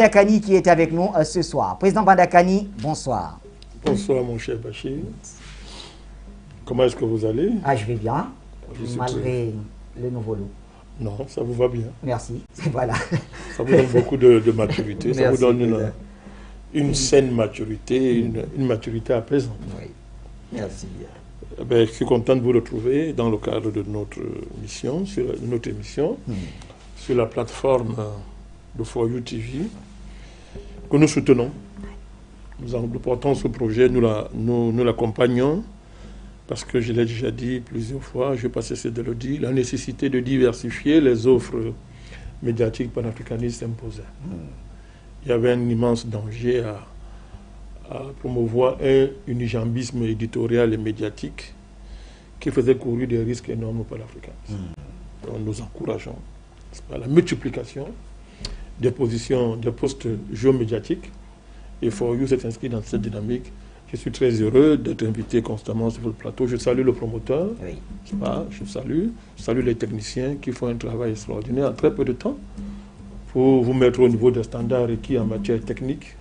Bandakani qui est avec nous ce soir. Président Bandakani, bonsoir. Bonsoir mon cher Bachir. Comment est-ce que vous allez? Ah, je vais bien, malgré le nouveau look. Non, ça vous va bien. Merci, voilà. Ça vous donne beaucoup de maturité, Merci, ça vous donne une saine maturité, une maturité apaisante. Oui, merci. Eh bien, je suis content de vous retrouver dans le cadre de notre mission, notre émission, sur la plateforme de For You TV, que nous soutenons. Nous portons ce projet, nous l'accompagnons, parce que je l'ai déjà dit plusieurs fois, je ne vais pas cesser de le dire, la nécessité de diversifier les offres médiatiques panafricanistes imposées. Il y avait un immense danger à promouvoir un unijambisme éditorial et médiatique qui faisait courir des risques énormes au panafricanisme. Donc nous encourageons la multiplication des positions, des postes géomédiatiques. Et For You s'est inscrit dans cette dynamique. Je suis très heureux d'être invité constamment sur le plateau. Je salue le promoteur, je salue les techniciens qui font un travail extraordinaire en très peu de temps pour vous mettre au niveau des standards requis en matière technique.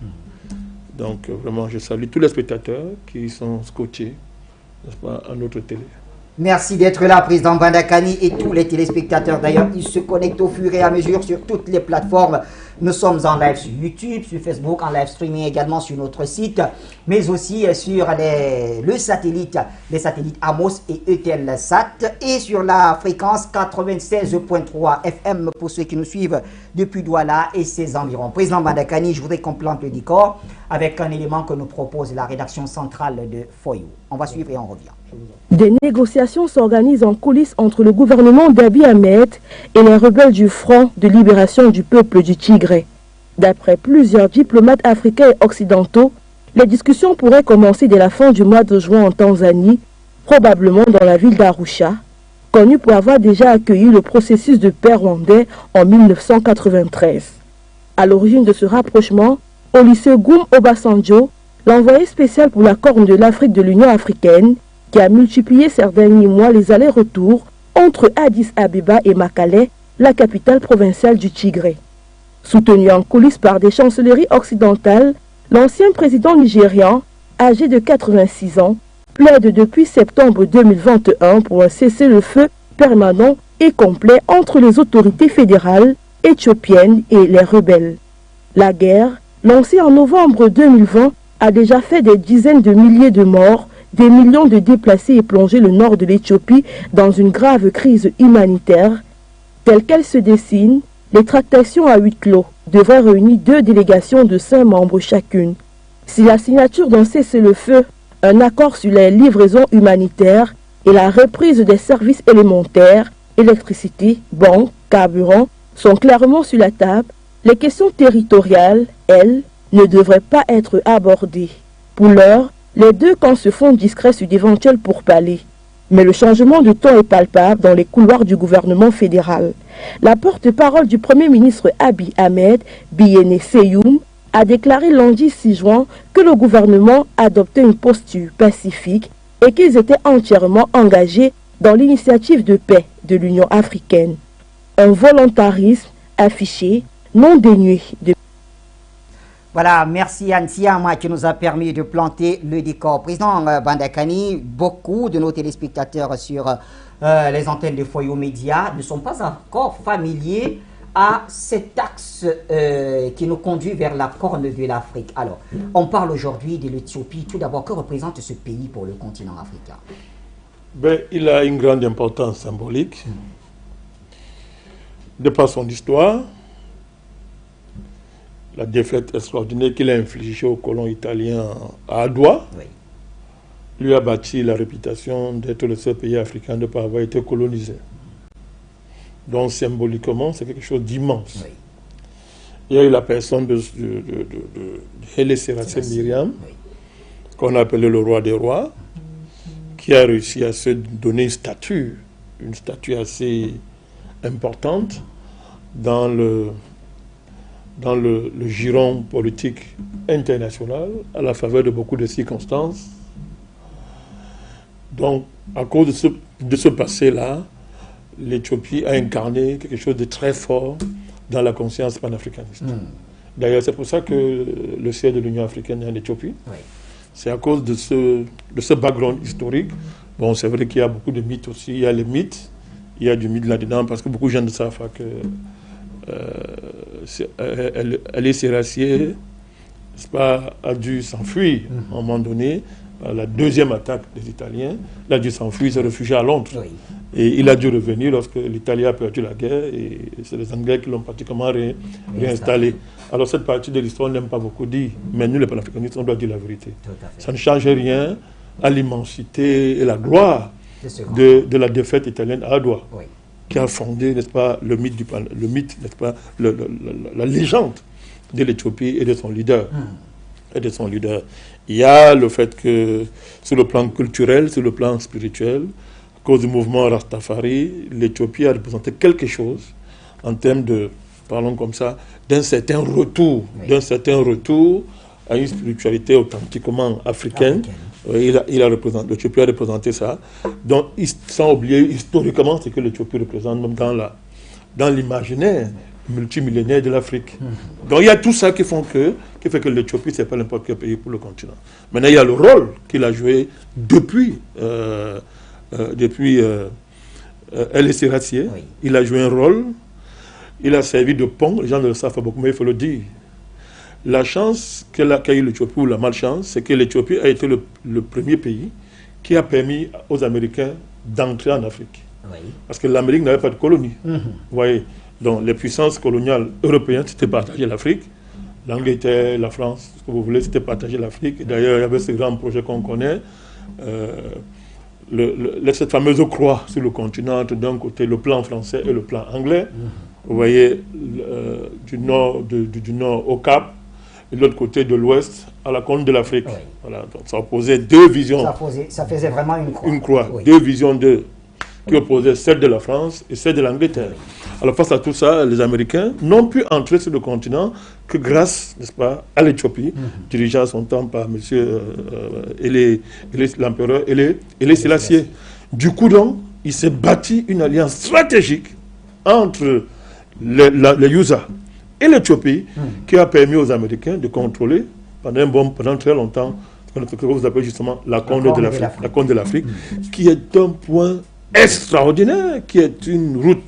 Donc vraiment, je salue tous les spectateurs qui sont scotchés, n'est-ce pas, à notre télé. Merci d'être là, Président Bandakani, et tous les téléspectateurs. D'ailleurs, ils se connectent au fur et à mesure sur toutes les plateformes. Nous sommes en live sur YouTube, sur Facebook, en live streaming également sur notre site, mais aussi sur les satellites Amos et Eutelsat, et sur la fréquence 96.3 FM pour ceux qui nous suivent depuis Douala et ses environs. Président Bandakani, je voudrais qu'on plante le décor avec un élément que nous propose la rédaction centrale de For You. On va suivre et on revient. Des négociations s'organisent en coulisses entre le gouvernement d'Abiy Ahmed et les rebelles du Front de libération du peuple du Tigré. D'après plusieurs diplomates africains et occidentaux, les discussions pourraient commencer dès la fin du mois de juin en Tanzanie, probablement dans la ville d'Arusha, connue pour avoir déjà accueilli le processus de paix rwandais en 1993. À l'origine de ce rapprochement, Olusegun Obasanjo, l'envoyé spécial pour la Corne de l'Afrique de l'Union africaine, qui a multiplié ces derniers mois les allers-retours entre Addis Abeba et Makale, la capitale provinciale du Tigré. Soutenu en coulisses par des chancelleries occidentales, l'ancien président nigérian, âgé de 86 ans, plaide depuis septembre 2021 pour un cessez-le-feu permanent et complet entre les autorités fédérales éthiopiennes et les rebelles. La guerre, lancée en novembre 2020, a déjà fait des dizaines de milliers de morts, des millions de déplacés et plongé le nord de l'Éthiopie dans une grave crise humanitaire. Telle qu'elle se dessine, les tractations à huis clos devraient réunir 2 délégations de 5 membres chacune. Si la signature d'un cessez-le-feu, un accord sur les livraisons humanitaires et la reprise des services élémentaires, électricité, banques, carburant, sont clairement sur la table, les questions territoriales, elles, ne devraient pas être abordées. Pour l'heure, les deux camps se font discrets sur d'éventuels pourparlers. Mais le changement de ton est palpable dans les couloirs du gouvernement fédéral. La porte-parole du Premier ministre Abiy Ahmed, Biyene Seyoum, a déclaré lundi 6 juin que le gouvernement adoptait une posture pacifique et qu'ils étaient entièrement engagés dans l'initiative de paix de l'Union africaine. Un volontarisme affiché, non dénué de... Voilà, merci Anne Siama qui nous a permis de planter le décor. Président Bandakani, beaucoup de nos téléspectateurs sur les antennes de For You Média ne sont pas encore familiers à cet axe qui nous conduit vers la Corne de l'Afrique. Alors, on parle aujourd'hui de l'Éthiopie. Tout d'abord, que représente ce pays pour le continent africain? Ben, il a une grande importance symbolique de par son histoire. La défaite extraordinaire qu'il a infligée aux colons italiens à Adwa lui a bâti la réputation d'être le seul pays africain de ne pas avoir été colonisé. Donc symboliquement, c'est quelque chose d'immense. Il y a eu la personne de Haile Selassie Myriam, qu'on a appelé le roi des rois, qui a réussi à se donner une statue assez importante dans le giron politique international, à la faveur de beaucoup de circonstances. Donc, à cause de ce passé-là, l'Éthiopie a incarné quelque chose de très fort dans la conscience panafricaniste. D'ailleurs, c'est pour ça que le siège de l'Union africaine est en Éthiopie. Oui. C'est à cause de ce background historique. Bon, c'est vrai qu'il y a beaucoup de mythes aussi. Il y a les mythes, il y a du mythe là-dedans, parce que beaucoup de gens ne savent pas que Haïlé Sélassié, a dû s'enfuir à un moment donné. La deuxième attaque des Italiens, il a dû s'enfuir, se réfugier à Londres. Oui. Et il a dû revenir lorsque l'Italie a perdu la guerre, et c'est les Anglais qui l'ont pratiquement réinstallé. Alors cette partie de l'histoire, on n'aime pas beaucoup dire, mais nous les panafricanistes, on doit dire la vérité. Ça ne change rien à l'immensité et la gloire de la défaite italienne à Adwa, oui, qui a fondé, n'est-ce pas, le mythe, n'est-ce pas, la légende de l'Éthiopie et de son leader. Il y a le fait que, sur le plan culturel, sur le plan spirituel, à cause du mouvement Rastafari, l'Éthiopie a représenté quelque chose en termes de, parlons comme ça, d'un certain retour, à une spiritualité authentiquement africaine. L'Éthiopie a représenté ça. Donc, sans oublier historiquement ce que l'Éthiopie représente, même dans l'imaginaire multimillénaire de l'Afrique. Donc il y a tout ça qui fait que l'Éthiopie, ce n'est pas n'importe quel pays pour le continent. Maintenant, il y a le rôle qu'il a joué depuis Haïlé Sélassié. Oui. Il a joué un rôle, il a servi de pont, les gens ne le savent pas beaucoup, mais il faut le dire. La chance qu'a eu l'Éthiopie, ou la malchance, c'est que l'Éthiopie a été le premier pays qui a permis aux Américains d'entrer en Afrique. Oui. Parce que l'Amérique n'avait pas de colonie. Vous voyez. Donc les puissances coloniales européennes s'étaient partagées l'Afrique. L'Angleterre, la France, ce que vous voulez, c'était partager l'Afrique. D'ailleurs, il y avait ce grand projet qu'on connaît. Cette fameuse croix sur le continent, d'un côté le plan français et le plan anglais. Vous voyez, du nord au Cap, et de l'autre côté de l'ouest à la côte de l'Afrique. Oui. Voilà, donc ça opposait deux visions. Ça faisait vraiment une croix. Une croix, oui. Deux visions qui opposaient celle de la France et celle de l'Angleterre. Oui. Alors face à tout ça, les Américains n'ont pu entrer sur le continent que grâce, n'est-ce pas, à l'Éthiopie, dirigée à son temps par l'empereur Haïlé Sélassié. Du coup donc, il s'est bâti une alliance stratégique entre les Yuza et l'Éthiopie qui a permis aux Américains de contrôler pendant très longtemps ce que vous appelez justement la Corne de l'Afrique, qui est un point extraordinaire, qui est une route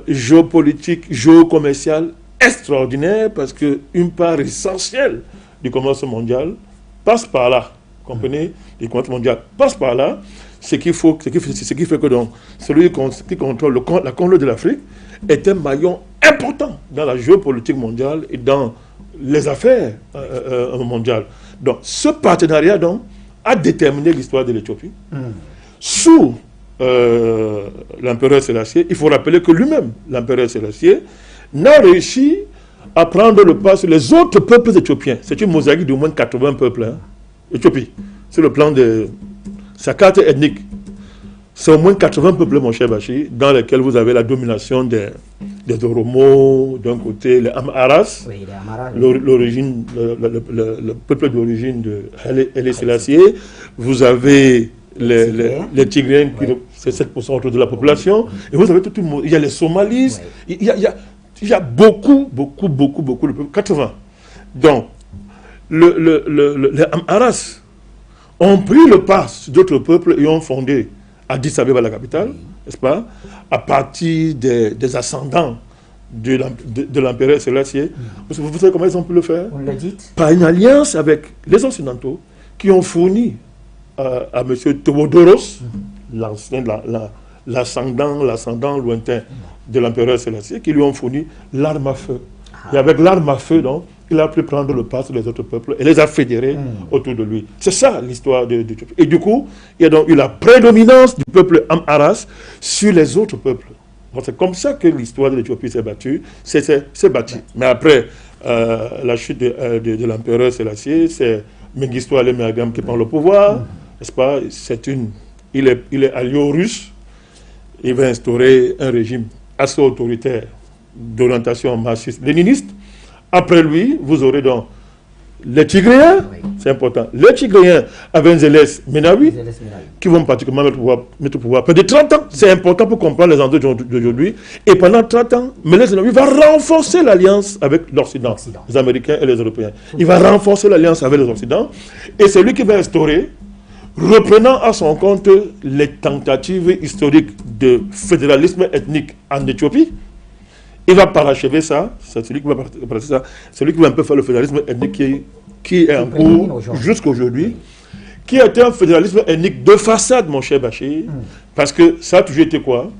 géopolitique, géocommerciale extraordinaire, parce qu'une part essentielle du commerce mondial passe par là. Vous comprenez? Le commerce mondial passe par là. Ce qui fait que donc, celui qui contrôle la Corne de l'Afrique est un maillon important dans la géopolitique mondiale et dans les affaires mondiales. Donc, ce partenariat donc, a déterminé l'histoire de l'Éthiopie. Sous l'empereur Sélassié, il faut rappeler que lui-même, l'empereur Sélassié, n'a réussi à prendre le pas sur les autres peuples éthiopiens. C'est une mosaïque d'au moins 80 peuples, Éthiopie. C'est le plan de sa carte ethnique. C'est au moins 80 peuples, mon cher Bachir, dans lesquels vous avez la domination des Oromo, d'un côté les Amharas, oui, le peuple d'origine de Haïlé Sélassié. Vous avez les Tigréens, oui, c'est 7% autour de la population, et vous avez tout le monde. Il y a les Somalis, oui, il y a beaucoup de peuples, 80. Donc, les Amharas ont pris le pas sur d'autres peuples et ont fondé Addis Abeba, la capitale, n'est-ce pas, à partir des ascendants de l'empereur Sélassié. Vous savez comment ils ont pu le faire? Vous le dites. Par une alliance avec les Occidentaux qui ont fourni à M. Théodoros, l'ascendant lointain de l'empereur Sélassié, qui lui ont fourni l'arme à feu. Et avec l'arme à feu, donc, il a pu prendre le pas sur les autres peuples et les a fédérés autour de lui. C'est ça l'histoire de l'Éthiopie. Et du coup, il y a donc eu la prédominance du peuple Amharas sur les autres peuples. C'est comme ça que l'histoire de l'Éthiopie s'est battue. Mais après la chute de l'empereur Sélassié, c'est Mengistu Haile Mariam qui prend le pouvoir. N'est-ce pas? Il est allié aux Russes. Il va instaurer un régime assez autoritaire d'orientation marxiste-léniniste. Après lui, vous aurez donc les Tigréens, c'est important. Les Tigréens avaient un Zélès Menawi, qui vont pratiquement mettre au pouvoir près de 30 ans. C'est important pour comprendre les enjeux d'aujourd'hui. Et pendant 30 ans, Meles Zenawi va renforcer l'alliance avec l'Occident, les Américains et les Européens. Il va renforcer l'alliance avec les Occidents. Et c'est lui qui va instaurer, reprenant à son compte les tentatives historiques de fédéralisme ethnique en Éthiopie. Il va parachever ça, c'est celui qui va parachever ça, celui qui va un peu faire le fédéralisme ethnique qui est en cours jusqu'à aujourd'hui, qui était un fédéralisme ethnique de façade, mon cher Bachir, parce que ça a toujours été quoi?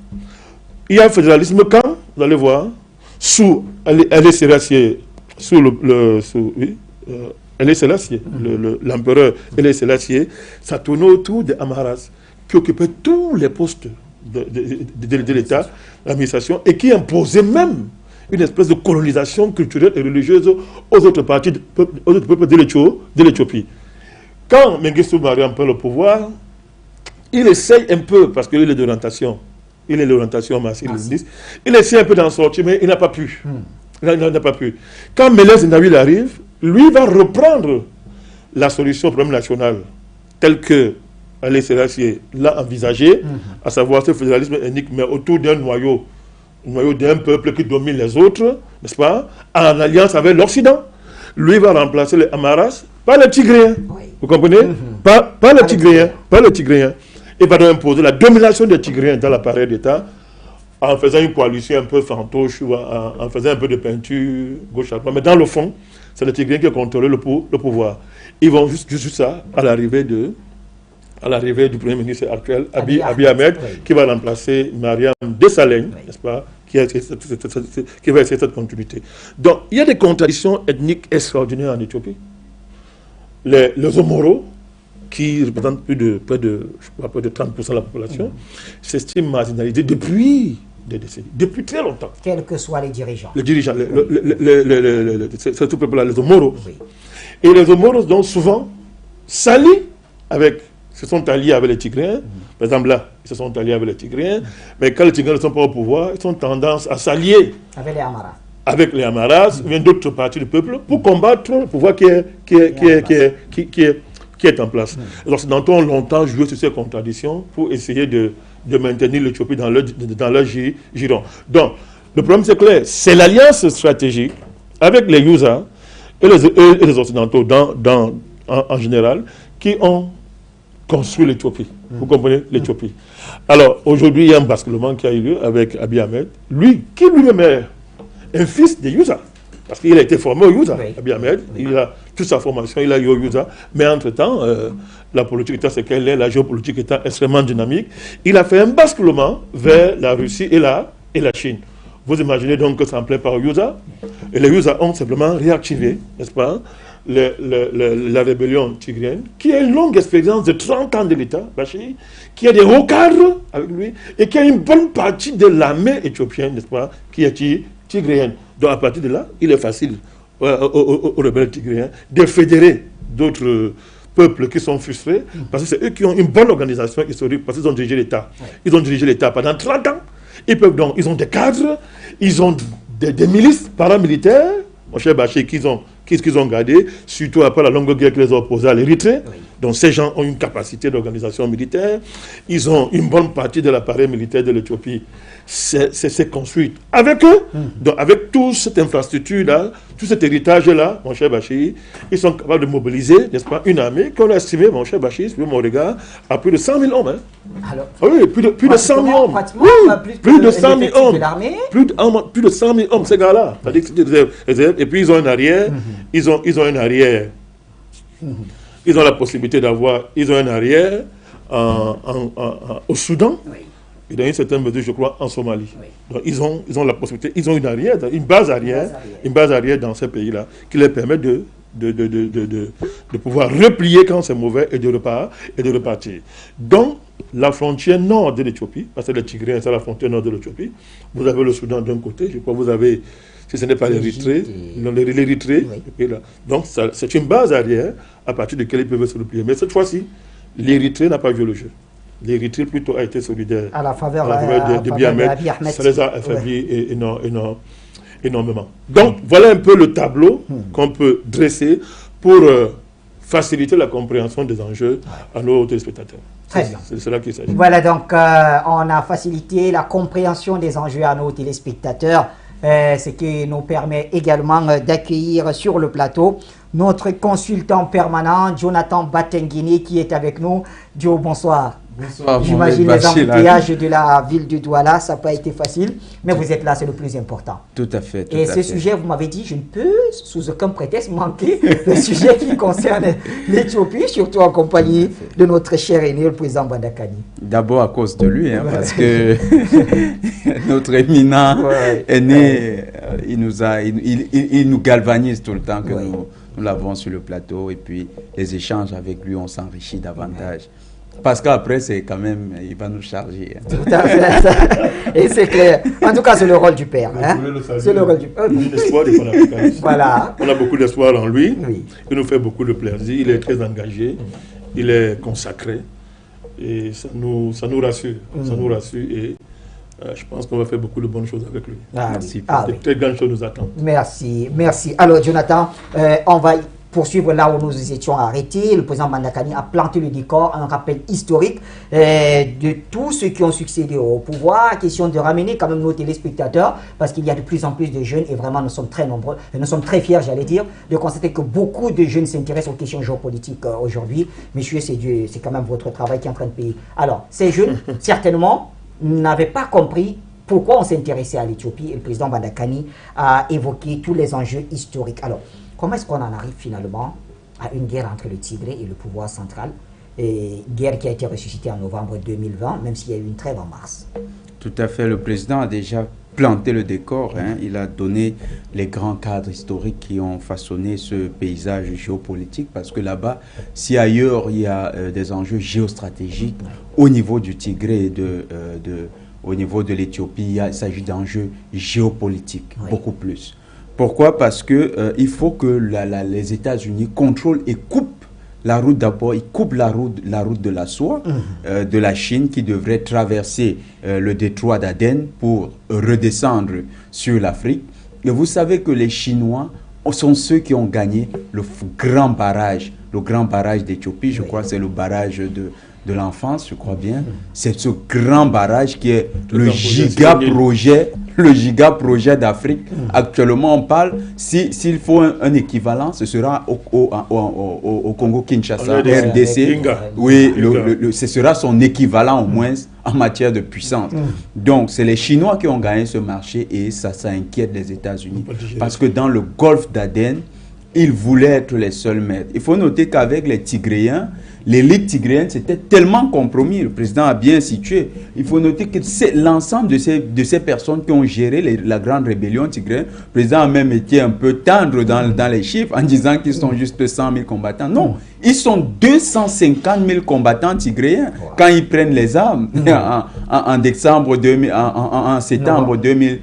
Il y a un fédéralisme quand, vous allez voir, sous Haile Selassie, l'empereur Haile Selassie, ça tournait autour des Amaras, qui occupaient tous les postes de l'État, l'administration, et qui imposait même une espèce de colonisation culturelle et religieuse aux autres parties, aux autres peuples de l'Éthiopie. Quand Mengistu Mariam prend le pouvoir, il essaye un peu, parce qu'il est d'orientation, il est l'orientation marxiste, il essaie un peu d'en sortir, mais il n'a pas pu. Il n'a pas pu. Quand Meles Zenawi arrive, lui va reprendre la solution au problème national, telle que Haile Selassie l'a envisagé, à savoir ce fédéralisme ethnique, mais autour d'un noyau d'un peuple qui domine les autres, n'est-ce pas, en alliance avec l'Occident. Lui va remplacer les Amaras par les Tigréens. Vous comprenez? Pas les Tigréens. Il va donc imposer la domination des Tigréens dans l'appareil d'État en faisant une coalition un peu fantoche, ou en faisant un peu de peinture gauche à droite. Mais dans le fond, c'est les Tigréens qui contrôlent le pouvoir. Ils vont juste ça à l'arrivée du Premier ministre actuel, Abiy Ahmed, qui va remplacer Mariam Desalegn, n'est-ce pas, qui va essayer cette continuité. Donc, il y a des contradictions ethniques extraordinaires en Éthiopie. Les Omoro, qui représentent près de 30% de la population, s'estiment marginalisés depuis des décennies, depuis très longtemps. Quels que soient les dirigeants. Les dirigeants, c'est tout peuple-là, les Omoro. Et les Omoro, donc, souvent, se sont alliés avec les Tigréens. Par exemple, là, ils se sont alliés avec les Tigréens. Mais quand les Tigréens ne sont pas au pouvoir, ils ont tendance à s'allier avec les Amaras, ou bien d'autres parties du peuple, pour combattre le pouvoir qui est en place. Les Occidentaux ont longtemps joué sur ces contradictions pour essayer de maintenir l'Éthiopie dans leur giron. Donc, le problème, c'est clair. C'est l'alliance stratégique avec les Yuza et les Occidentaux en général qui ont construit l'Éthiopie. Vous comprenez? L'Éthiopie. Alors, aujourd'hui, il y a un basculement qui a eu lieu avec Abiy Ahmed, qui lui-même est un fils des Yuza. Parce qu'il a été formé au Yuza, Abiy Ahmed. Il a toute sa formation, il a eu au Yuza. Mais entre-temps, la politique étant ce qu'elle est, la géopolitique étant extrêmement dynamique, il a fait un basculement vers la Russie et la Chine. Vous imaginez donc que ça en plaît par Yuza. Et les Yuza ont simplement réactivé, n'est-ce pas, la rébellion tigrienne, qui a une longue expérience de 30 ans de l'État, qui a des hauts cadres avec lui, et qui a une bonne partie de l'armée éthiopienne, n'est-ce pas, qui est tigréenne. Donc à partir de là, il est facile aux rebelles tigréens de fédérer d'autres peuples qui sont frustrés, parce que c'est eux qui ont une bonne organisation historique, parce qu'ils ont dirigé l'État. Ils ont dirigé l'État pendant 30 ans. Ils ont des cadres, ils ont des milices paramilitaires, mon cher Bachir, qu'ils ont gardé, surtout après la longue guerre qui les a opposés à l'Érythrée. Donc ces gens ont une capacité d'organisation militaire, ils ont une bonne partie de l'appareil militaire de l'Éthiopie. C'est construit avec eux, donc avec toute cette infrastructure-là, tout cet héritage-là, mon cher Bachir, ils sont capables de mobiliser, n'est-ce pas, une armée qu'on a estimée, mon cher Bachir, suivant mon regard, à plus de 100 000 hommes. Alors, oui, plus de 100 000 hommes. Oui, plus de 100 000 hommes. Plus de 100 000 hommes, ces gars-là. Et puis ils ont une arrière, ils ont une arrière. Ils ont la possibilité d'avoir, ils ont un arrière au Soudan, et dans une certaine mesure, je crois, en Somalie. Donc ils ont la possibilité, ils ont une arrière, une base arrière dans ces pays-là, qui leur permet de pouvoir replier quand c'est mauvais et de repartir. Donc, la frontière nord de l'Éthiopie, parce que les Tigréens, c'est la frontière nord de l'Éthiopie, vous avez le Soudan d'un côté, je crois que vous avez, si ce n'est pas l'Érythrée, donc c'est une base arrière à partir de laquelle ils peuvent se replier. Mais cette fois-ci, l'Érythrée n'a pas joué le jeu. L'Érythrée plutôt a été solidaire à la faveur de Abiy Ahmed. Ça les a affaiblis énormément. Donc voilà un peu le tableau qu'on peut dresser pour faciliter la compréhension des enjeux à nos téléspectateurs. Très bien. C'est cela qu'il s'agit. Voilà, donc on a facilité la compréhension des enjeux à nos téléspectateurs, ce qui nous permet également d'accueillir sur le plateau notre consultant permanent, Jonathan Batengini, qui est avec nous. Joe, bonsoir. Bonsoir. J'imagine les embouteillages de la ville du Douala, ça n'a pas été facile, mais vous êtes là, c'est le plus important. Tout à fait. Et ce sujet, vous m'avez dit, je ne peux sous aucun prétexte manquer le sujet qui concerne l'Éthiopie, surtout en compagnie de notre cher aîné, le président Bandakani. D'abord à cause de lui, parce que notre éminent aîné, il nous galvanise tout le temps que nous l'avons sur le plateau, et puis les échanges avec lui, on s'enrichit davantage. Parce qu'après, c'est quand même, il va nous charger. Tout à fait. Et c'est clair. En tout cas, c'est le rôle du père. Hein? C'est le rôle du père. Voilà. On a beaucoup d'espoir en lui. Oui. Il nous fait beaucoup de plaisir. Il est très engagé. Il est consacré. Et ça nous rassure. Ça nous rassure. Et je pense qu'on va faire beaucoup de bonnes choses avec lui. Merci. De très grandes choses nous attendent. Merci. Merci. Alors, Jonathan, on va poursuivre là où nous étions arrêtés. Le président Bandakani a planté le décor, un rappel historique de tous ceux qui ont succédé au pouvoir. Question de ramener quand même nos téléspectateurs, parce qu'il y a de plus en plus de jeunes, et vraiment nous sommes très nombreux, nous sommes très fiers, j'allais dire, de constater que beaucoup de jeunes s'intéressent aux questions géopolitiques aujourd'hui. Messieurs, c'est quand même votre travail qui est en train de payer. Alors, ces jeunes, certainement, n'avaient pas compris pourquoi on s'intéressait à l'Éthiopie, et le président Bandakani a évoqué tous les enjeux historiques. Alors, comment est-ce qu'on en arrive finalement à une guerre entre le Tigré et le pouvoir central, et guerre qui a été ressuscitée en novembre 2020, même s'il y a eu une trêve en mars? Tout à fait, le président a déjà planté le décor, il a donné les grands cadres historiques qui ont façonné ce paysage géopolitique, parce que là-bas, si ailleurs il y a des enjeux géostratégiques, au niveau du Tigré et au niveau de l'Éthiopie, il s'agit d'enjeux géopolitiques, beaucoup plus. Pourquoi? Parce que il faut que les États-Unis contrôlent et coupent la route d'abord. Ils coupent la route de la soie de la Chine, qui devrait traverser le détroit d'Aden pour redescendre sur l'Afrique. Et vous savez que les Chinois sont ceux qui ont gagné le grand barrage d'Éthiopie. Je crois que c'est le barrage de l'enfance, je crois bien. C'est ce grand barrage qui est le giga projet d'Afrique. Actuellement, on parle, s'il faut un équivalent, ce sera au Congo-Kinshasa, RDC. Oui, ce sera son équivalent au moins en matière de puissance. Donc, c'est les Chinois qui ont gagné ce marché, et ça inquiète les États-Unis. Parce que dans le golfe d'Aden, ils voulaient être les seuls maîtres. Il faut noter qu'avec les Tigréens, l'élite tigréenne s'était tellement compromis. Le président a bien situé. Il faut noter que c'est l'ensemble de ces personnes qui ont géré la grande rébellion tigréenne. Le président a même été un peu tendre dans les chiffres en disant qu'ils sont juste 100 000 combattants. Non, ils sont 250 000 combattants tigréens quand ils prennent les armes en septembre 2020.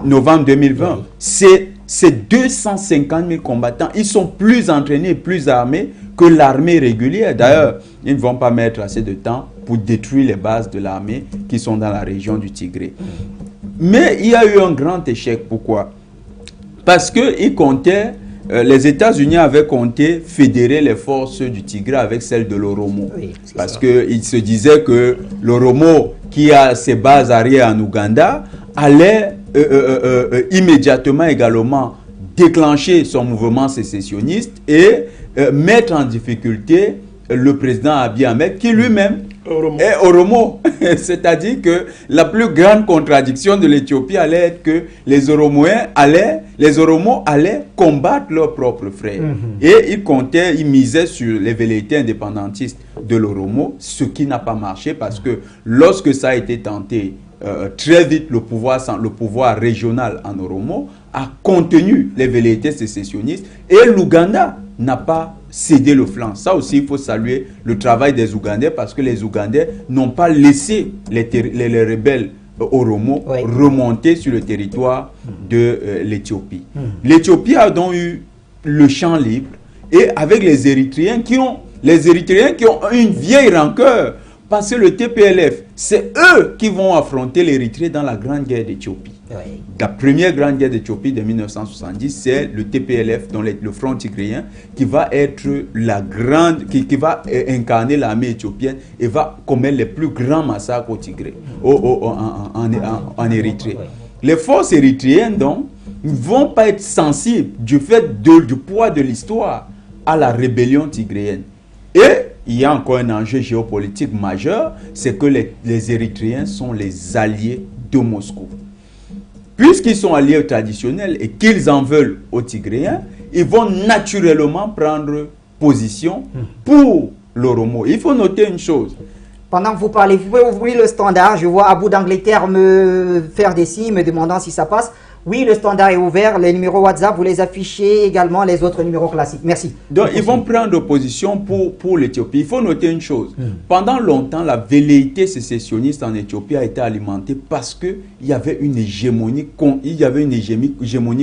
Novembre 2020. C'est 250 000 combattants. Ils sont plus entraînés, plus armés que l'armée régulière. D'ailleurs, ils ne vont pas mettre assez de temps pour détruire les bases de l'armée qui sont dans la région du Tigré. Mais il y a eu un grand échec. Pourquoi? Parce que les États-Unis avaient compté fédérer les forces du Tigré avec celles de l'Oromo. Parce qu'ils se disaient que l'Oromo, qui a ses bases arrière en Ouganda, allait immédiatement également déclencher son mouvement sécessionniste et mettre en difficulté le président Abiy Ahmed, qui lui-même est Oromo. C'est-à-dire que la plus grande contradiction de l'Éthiopie allait être que les Oromos allaient combattre leurs propres frères. Et ils misaient sur les velléités indépendantistes de l'Oromo, ce qui n'a pas marché, parce que lorsque ça a été tenté, très vite, le pouvoir régional en Oromo a contenu les velléités sécessionnistes, et l'Ouganda n'a pas cédé le flanc. Ça aussi, il faut saluer le travail des Ougandais, parce que les Ougandais n'ont pas laissé les rebelles Oromo remonter sur le territoire de l'Éthiopie. L'Éthiopie a donc eu le champ libre, et avec les Érythréens qui ont une vieille rancœur, parce que le TPLF, c'est eux qui vont affronter l'Érythrée dans la grande guerre d'Éthiopie. Oui. La première grande guerre d'Éthiopie de 1970, c'est le TPLF, donc le Front tigréen, qui va être la grande, qui va incarner l'armée éthiopienne et va commettre les plus grands massacres au Tigré, en Érythrée. Oui. Les forces érythréennes, donc, ne vont pas être sensibles du fait du poids de l'histoire à la rébellion tigréenne. Et il y a encore un enjeu géopolitique majeur, c'est que les Érythréens sont les alliés de Moscou. Puisqu'ils sont alliés traditionnels et qu'ils en veulent aux Tigréens, ils vont naturellement prendre position pour l'Oromo. Il faut noter une chose. Pendant que vous parlez, vous pouvez ouvrir le standard. Je vois Abou d'Angleterre me faire des signes, me demandant si ça passe. Oui, le standard est ouvert. Les numéros WhatsApp, vous les affichez également, les autres numéros classiques. Merci. Donc, ils vont prendre position pour l'Éthiopie. Il faut noter une chose. Pendant longtemps, la velléité sécessionniste en Éthiopie a été alimentée parce qu'il y avait une hégémonie,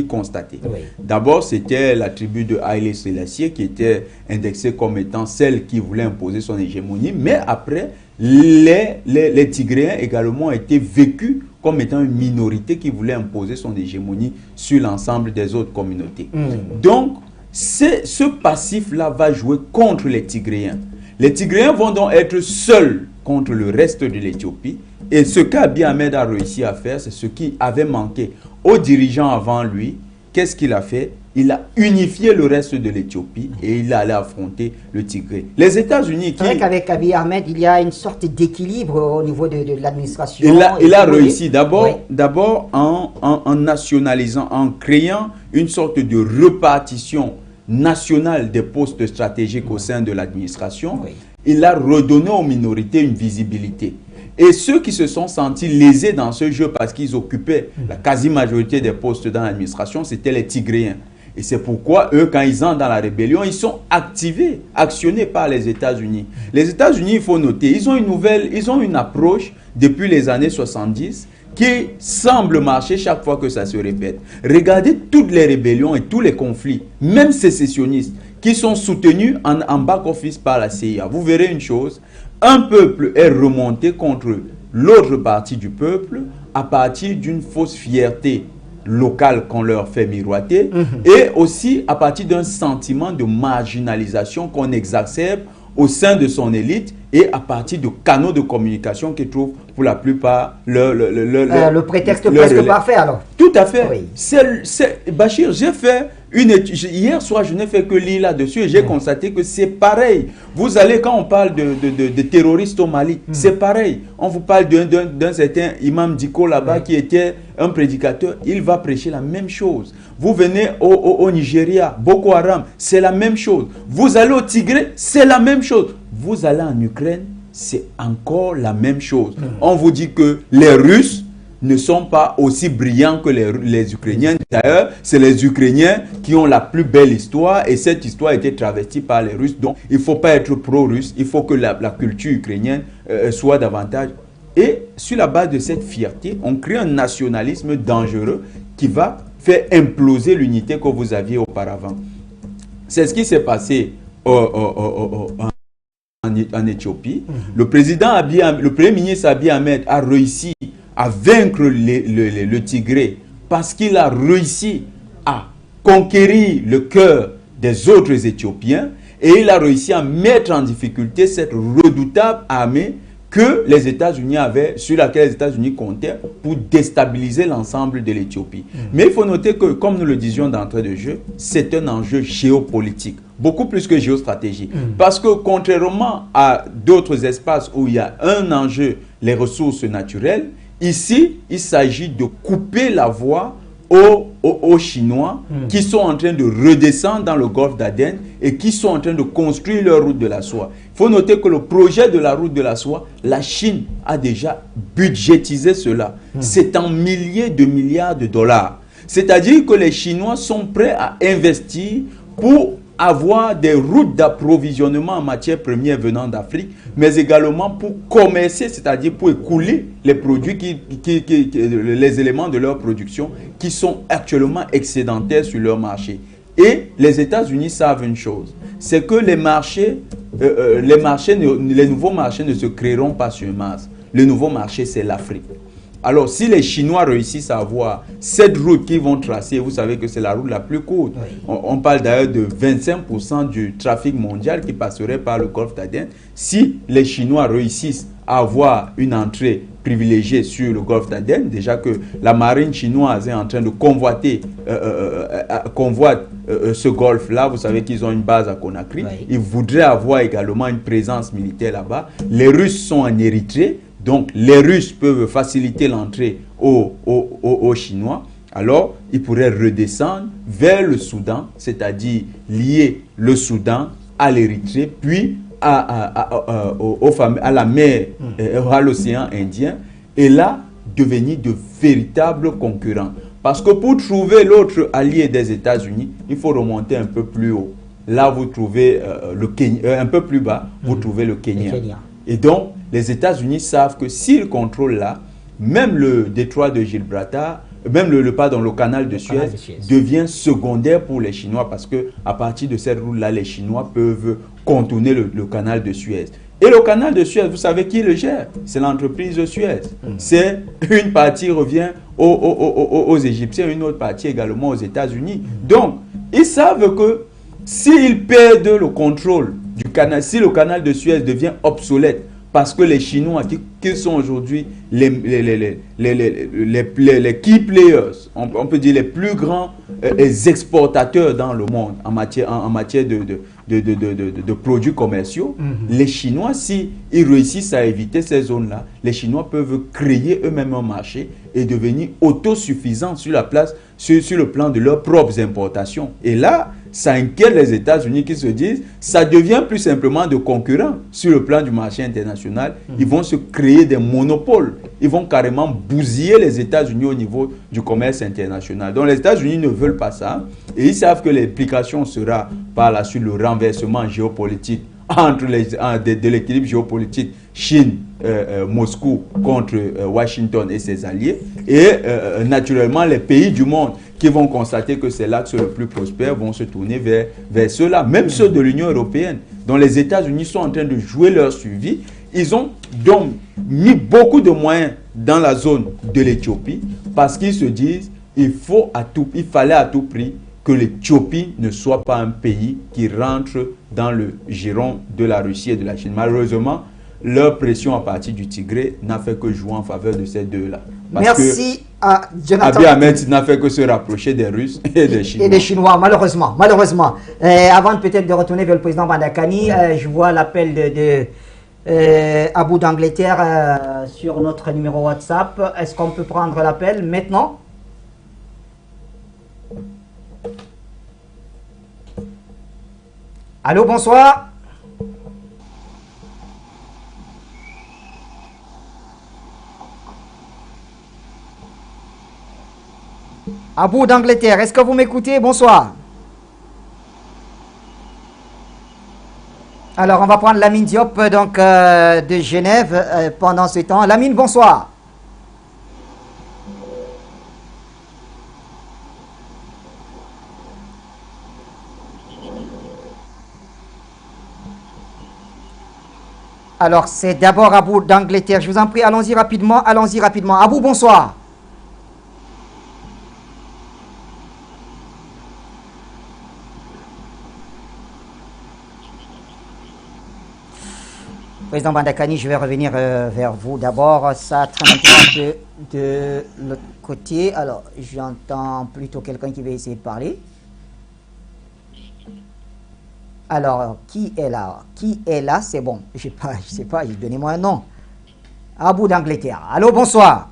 constatée. Oui. D'abord, c'était la tribu de Haïlé Sélassié qui était indexée comme étant celle qui voulait imposer son hégémonie. Mais après, les Tigréens également ont été vécus comme étant une minorité qui voulait imposer son hégémonie sur l'ensemble des autres communautés. Donc, ce passif-là va jouer contre les Tigréens. Les Tigréens vont donc être seuls contre le reste de l'Éthiopie. Et ce qu'Abiy Ahmed a réussi à faire, c'est ce qui avait manqué aux dirigeants avant lui. Qu'est-ce qu'il a fait? Il a unifié le reste de l'Éthiopie et il allait affronter le Tigré. Les États-Unis... C'est vrai qu'avec Abiy Ahmed, il y a une sorte d'équilibre au niveau de l'administration. Il a réussi d'abord en nationalisant, en créant une sorte de répartition nationale des postes stratégiques au sein de l'administration. Oui. Il a redonné aux minorités une visibilité. Et ceux qui se sont sentis lésés dans ce jeu parce qu'ils occupaient la quasi-majorité des postes dans l'administration, c'était les Tigréens. Et c'est pourquoi eux, quand ils entrent dans la rébellion, ils sont actionnés par les États-Unis. Les États-Unis, il faut noter, ils ont une approche depuis les années 70 qui semble marcher chaque fois que ça se répète. Regardez toutes les rébellions et tous les conflits, même sécessionnistes, qui sont soutenus en back-office par la CIA. Vous verrez une chose, un peuple est remonté contre l'autre partie du peuple à partir d'une fausse fierté locale qu'on leur fait miroiter et aussi à partir d'un sentiment de marginalisation qu'on exacerbe au sein de son élite et à partir de canaux de communication qui trouvent pour la plupart le prétexte presque parfait alors. Tout à fait. Oui. Bachir, j'ai fait une étude. Hier soir, je n'ai fait que lire là-dessus et j'ai constaté que c'est pareil. Vous allez, quand on parle de terroristes au Mali, c'est pareil. On vous parle d'un certain imam Diko là-bas qui était un prédicateur. Il va prêcher la même chose. Vous venez au Nigeria, Boko Haram, c'est la même chose. Vous allez au Tigré, c'est la même chose. Vous allez en Ukraine, c'est encore la même chose. On vous dit que les Russes ne sont pas aussi brillants que les Ukrainiens. D'ailleurs, c'est les Ukrainiens qui ont la plus belle histoire et cette histoire a été travestie par les Russes. Donc, il ne faut pas être pro-russe, il faut que la culture ukrainienne soit davantage. Et sur la base de cette fierté, on crée un nationalisme dangereux qui va faire imploser l'unité que vous aviez auparavant. C'est ce qui s'est passé en Éthiopie. Le premier ministre Abiy Ahmed a réussi à vaincre le Tigré parce qu'il a réussi à conquérir le cœur des autres Éthiopiens et il a réussi à mettre en difficulté cette redoutable armée que les États-Unis avaient, sur laquelle les États-Unis comptaient pour déstabiliser l'ensemble de l'Éthiopie. Mais il faut noter que, comme nous le disions d'entrée de jeu, c'est un enjeu géopolitique, beaucoup plus que géostratégique. Parce que contrairement à d'autres espaces où il y a un enjeu, les ressources naturelles, ici, il s'agit de couper la voie aux Chinois qui sont en train de redescendre dans le golfe d'Aden et qui sont en train de construire leur route de la soie. Il faut noter que le projet de la route de la soie, la Chine a déjà budgétisé cela. C'est en milliers de milliards de dollars. C'est-à-dire que les Chinois sont prêts à investir pour avoir des routes d'approvisionnement en matières premières venant d'Afrique, mais également pour commercer, c'est-à-dire pour écouler les produits, les éléments de leur production qui sont actuellement excédentaires sur leur marché. Et les États-Unis savent une chose, c'est que les nouveaux marchés ne se créeront pas sur Mars. Le nouveau marché, c'est l'Afrique. Alors, si les Chinois réussissent à avoir cette route qu'ils vont tracer, vous savez que c'est la route la plus courte. Oui. On parle d'ailleurs de 25% du trafic mondial qui passerait par le golfe d'Aden. Si les Chinois réussissent à avoir une entrée privilégiée sur le golfe d'Aden, déjà que la marine chinoise est en train de convoiter ce golfe-là. Vous savez qu'ils ont une base à Conakry. Oui. Ils voudraient avoir également une présence militaire là-bas. Les Russes sont en Érythrée. Donc, les Russes peuvent faciliter l'entrée aux Chinois. Alors, ils pourraient redescendre vers le Soudan, c'est-à-dire lier le Soudan à l'Érythrée, puis à la mer, à l'océan Indien, et là, devenir de véritables concurrents. Parce que pour trouver l'autre allié des États-Unis, il faut remonter un peu plus haut. Là, vous trouvez le Kenya, un peu plus bas, vous trouvez le Kenya. Et donc, les États-Unis savent que s'ils contrôlent là, même le détroit de Gibraltar, même le canal de Suez devient secondaire pour les Chinois parce que à partir de cette route-là, les Chinois peuvent contourner le canal de Suez. Et le canal de Suez, vous savez qui le gère? C'est l'entreprise Suez. C'est une partie revient aux Égyptiens, une autre partie également aux États-Unis. Donc, ils savent que s'ils perdent le contrôle du canal, si le canal de Suez devient obsolète, parce que les Chinois, qui sont aujourd'hui les key players, on peut dire les plus grands exportateurs dans le monde en matière de produits commerciaux, les Chinois, si ils réussissent à éviter ces zones-là, les Chinois peuvent créer eux-mêmes un marché et devenir autosuffisants sur le plan de leurs propres importations. Et là, ça inquiète les États-Unis qui se disent, ça devient plus simplement de concurrents sur le plan du marché international. Ils vont se créer des monopoles. Ils vont carrément bousiller les États-Unis au niveau du commerce international. Donc les États-Unis ne veulent pas ça. Et ils savent que l'implication sera par la suite le renversement géopolitique de l'équilibre géopolitique Chine-Moscou contre Washington et ses alliés. Et naturellement, les pays du monde qui vont constater que c'est l'axe le plus prospère vont se tourner vers ceux-là, même ceux de l'Union européenne, dont les États-Unis sont en train de jouer leur suivi. Ils ont donc mis beaucoup de moyens dans la zone de l'Éthiopie parce qu'ils se disent il fallait à tout prix que l'Éthiopie ne soit pas un pays qui rentre dans le giron de la Russie et de la Chine. Malheureusement, leur pression à partir du Tigré n'a fait que jouer en faveur de ces deux-là. Merci à Jonathan. Abiy Ahmed n'a fait que se rapprocher des Russes et des Chinois. Et des Chinois, malheureusement. Avant peut-être de retourner vers le président Bandakani, je vois l'appel de Abou d'Angleterre sur notre numéro WhatsApp. Est-ce qu'on peut prendre l'appel maintenant? Allô, bonsoir. Abou d'Angleterre, est-ce que vous m'écoutez? Bonsoir. Alors, on va prendre Lamine Diop donc, de Genève pendant ce temps. Lamine, bonsoir. Alors, c'est d'abord Abou d'Angleterre. Je vous en prie, allons-y rapidement, Abou, bonsoir. Président Bandakani, je vais revenir vers vous d'abord. Ça traîne un peu de l'autre côté. Alors, j'entends plutôt quelqu'un qui va essayer de parler. Alors, qui est là? Qui est là? C'est bon. Je sais pas, donnez-moi un nom. Abou d'Angleterre. Allô, bonsoir.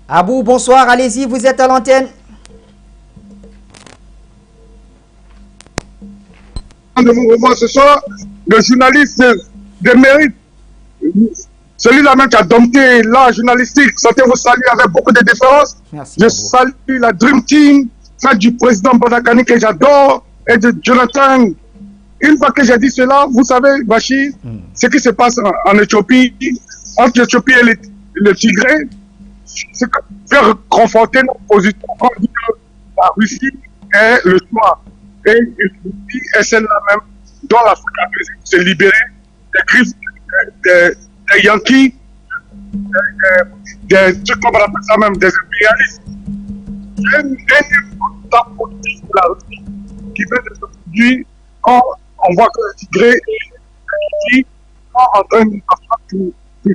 Abou, bonsoir. Allez-y, vous êtes à l'antenne. De mouvement ce soir, le journaliste de mérite, celui-là même qui a dompté l'art journalistique, santé vous salue avec beaucoup de déférence. Je salue la Dream Team, celle du président Bandakani que j'adore, et de Jonathan. Une fois que j'ai dit cela, vous savez, Bachir, ce qui se passe en Éthiopie, entre l'Éthiopie et le Tigré, c'est faire conforter notre position. On dit que la Russie est le choix. Et celle-là même dont l'Afrique a besoin de se libérer des griffes des Yankees, des trucs comme on appelle ça même, des impérialistes. C'est un temps politique pour la Russie qui veut de se produire quand on voit que le Tigré est en train de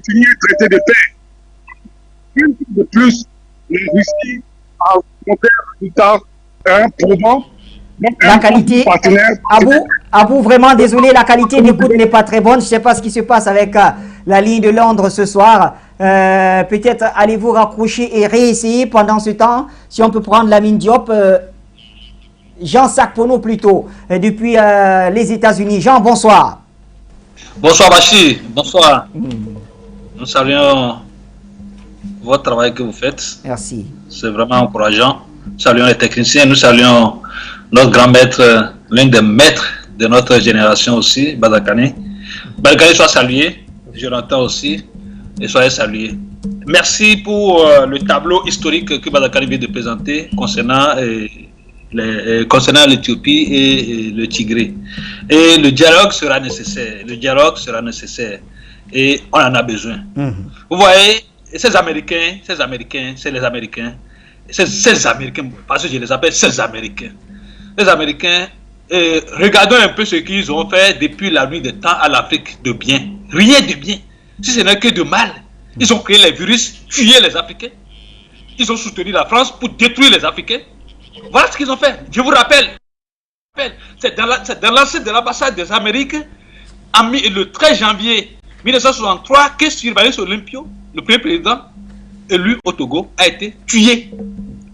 finir le traité de paix. Une fois de plus, la Russie a monté un résultat probant. La qualité, à vous vraiment désolé, la qualité d'écoute n'est pas très bonne. Je ne sais pas ce qui se passe avec la ligne de Londres ce soir. Peut-être allez-vous raccrocher et réessayer pendant ce temps. Si on peut prendre Lamine Diop, Jean Sakpono plutôt, depuis les États-Unis. Jean, bonsoir. Bonsoir Bachir, bonsoir. Nous saluons votre travail que vous faites. Merci. C'est vraiment encourageant. Nous saluons les techniciens, nous saluons notre grand maître, l'un des maîtres de notre génération aussi, Badakani. Badakani soit salué, je l'entends aussi, et soyez salué. Merci pour le tableau historique que Badakani vient de présenter concernant l'Éthiopie et le Tigré. Et le dialogue sera nécessaire, et on en a besoin. Vous voyez, ces Américains, c'est les Américains, ces Américains, parce que je les appelle ces Américains. Les Américains, regardons un peu ce qu'ils ont fait depuis la nuit des temps à l'Afrique de bien. Rien de bien. Si ce n'est que de mal. Ils ont créé les virus, tué les Africains. Ils ont soutenu la France pour détruire les Africains. Voilà ce qu'ils ont fait. Je vous rappelle, c'est dans l'assiette de l'ambassade des Amériques, le 13 janvier 1963, que Sylvanus Olympio, le premier président élu au Togo, a été tué.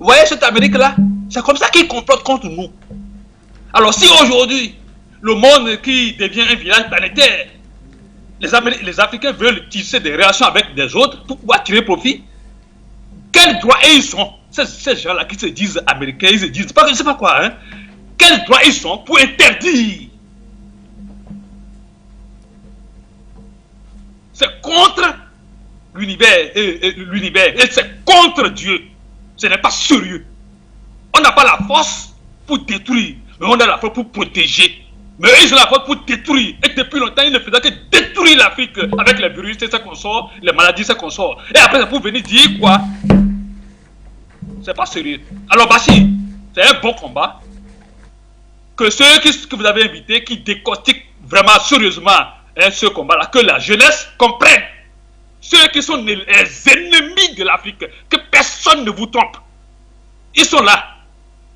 Vous voyez cette Amérique-là? C'est comme ça qu'ils complotent contre nous. Alors si aujourd'hui, le monde qui devient un village planétaire, les Africains veulent tisser des relations avec des autres pour pouvoir tirer profit, quels droits ils sont? Ces gens-là qui se disent américains, ils se disent, je ne sais pas quoi, hein? Quels droits ils sont pour interdire? C'est contre l'univers, et c'est contre Dieu. Ce n'est pas sérieux. On n'a pas la force pour détruire, mais on a la force pour protéger. Mais ils ont la force pour détruire. Et depuis longtemps, ils ne faisaient que détruire l'Afrique avec les virus, c'est ça qu'on sort, les maladies, c'est ça qu'on sort. Et après, ça pour venir dire quoi? C'est pas sérieux. Alors, Bassi, c'est un bon combat. Que ceux que vous avez invités, qui décortiquent vraiment sérieusement ce combat-là, que la jeunesse comprenne. Ceux qui sont les ennemis de l'Afrique, que personne ne vous trompe. Ils sont là,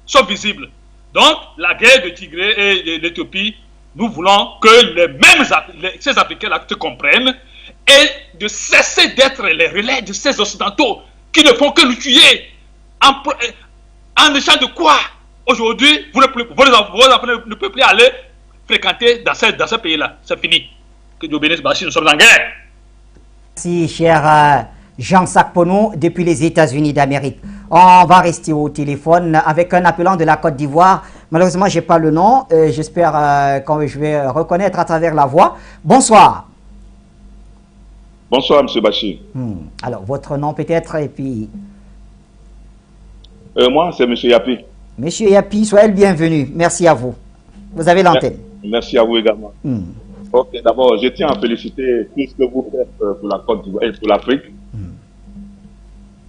sont visibles. Donc, la guerre de Tigré et de l'Éthiopie, nous voulons que ces Africains-là se comprennent et de cesser d'être les relais de ces Occidentaux qui ne font que nous tuer. En échange de quoi? Aujourd'hui, vos enfants ne peuvent plus aller fréquenter dans ce pays-là. C'est fini. Que Dieu bénisse Bachir, nous sommes en guerre. Merci, cher Jean Sakpono, depuis les États-Unis d'Amérique. On va rester au téléphone avec un appelant de la Côte d'Ivoire. Malheureusement, je n'ai pas le nom. J'espère que je vais reconnaître à travers la voix. Bonsoir. Bonsoir, M. Bachir. Alors, votre nom peut-être et puis... Moi, c'est M. Yapi. Monsieur Yapi, soyez le bienvenu. Merci à vous. Vous avez l'antenne. Merci à vous également. Ok, d'abord, je tiens à féliciter tout ce que vous faites pour la Côte d'Ivoire et pour l'Afrique.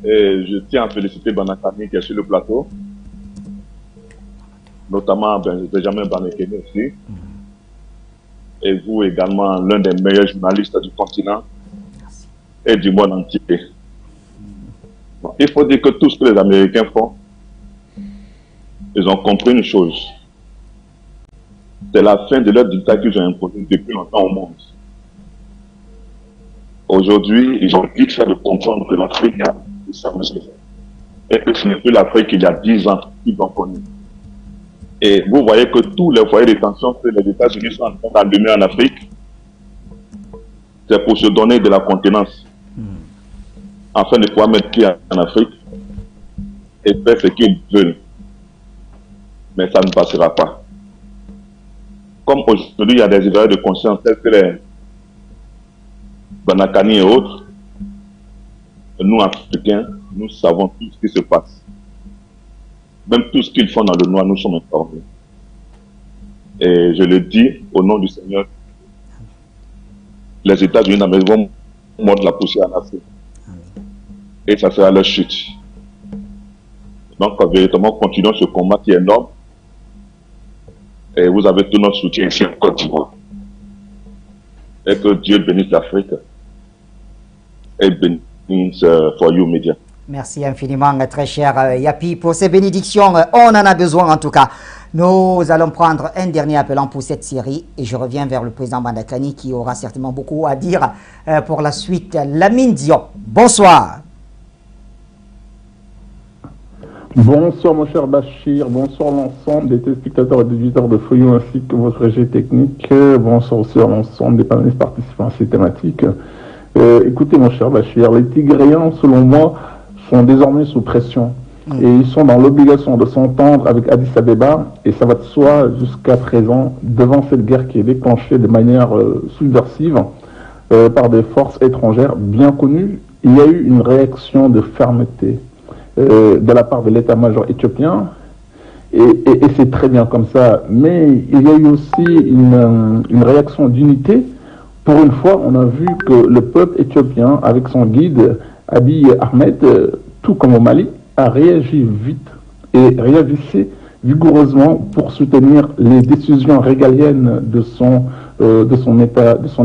Et je tiens à féliciter Banakani qui est sur le plateau. Notamment Benjamin Banekene aussi. Et vous également, l'un des meilleurs journalistes du continent et du monde entier. Bon, il faut dire que tout ce que les Américains font, ils ont compris une chose. C'est la fin de leur dictat qu'ils ont imposé depuis longtemps au monde. Aujourd'hui, ils ont vite fait de comprendre que l'Afrique a dit ça, et que ce n'est plus l'Afrique il y a 10 ans qu'ils ont connu. Et vous voyez que tous les foyers de tension que les États-Unis sont en train d'allumer en Afrique, c'est pour se donner de la contenance, afin de pouvoir mettre pied en Afrique et faire ce qu'ils veulent. Mais ça ne passera pas. Comme aujourd'hui, il y a des éveils de conscience tels que les Banakani et autres, nous, Africains, nous savons tout ce qui se passe. Même tout ce qu'ils font dans le noir, nous sommes informés. Et je le dis au nom du Seigneur, les États-Unis vont mordre la poussière en Afrique. Et ça sera leur chute. Donc, véritablement, continuons ce combat qui est énorme. Et vous avez tout notre soutien ici en Côte d'Ivoire. Et que Dieu bénisse l'Afrique. Et bénisse For You Media. Merci infiniment, très cher Yapi, pour ces bénédictions. On en a besoin en tout cas. Nous allons prendre un dernier appelant pour cette série et je reviens vers le président Bandakani qui aura certainement beaucoup à dire pour la suite. Lamine Diop, bonsoir. Bonsoir mon cher Bachir, bonsoir l'ensemble des téléspectateurs et des visiteurs de For You ainsi que votre régie technique. Bonsoir aussi à l'ensemble des panélistes participants à ces thématiques. Écoutez mon cher Bachir, les Tigréens selon moi sont désormais sous pression. Et ils sont dans l'obligation de s'entendre avec Addis Abeba, et ça va de soi jusqu'à présent, devant cette guerre qui est déclenchée de manière subversive par des forces étrangères bien connues. Il y a eu une réaction de fermeté de la part de l'état-major éthiopien, et c'est très bien comme ça, mais il y a eu aussi une réaction d'unité. Pour une fois, on a vu que le peuple éthiopien, avec son guide Abiy Ahmed, tout comme au Mali, a réagi vite et réagissait vigoureusement pour soutenir les décisions régaliennes de son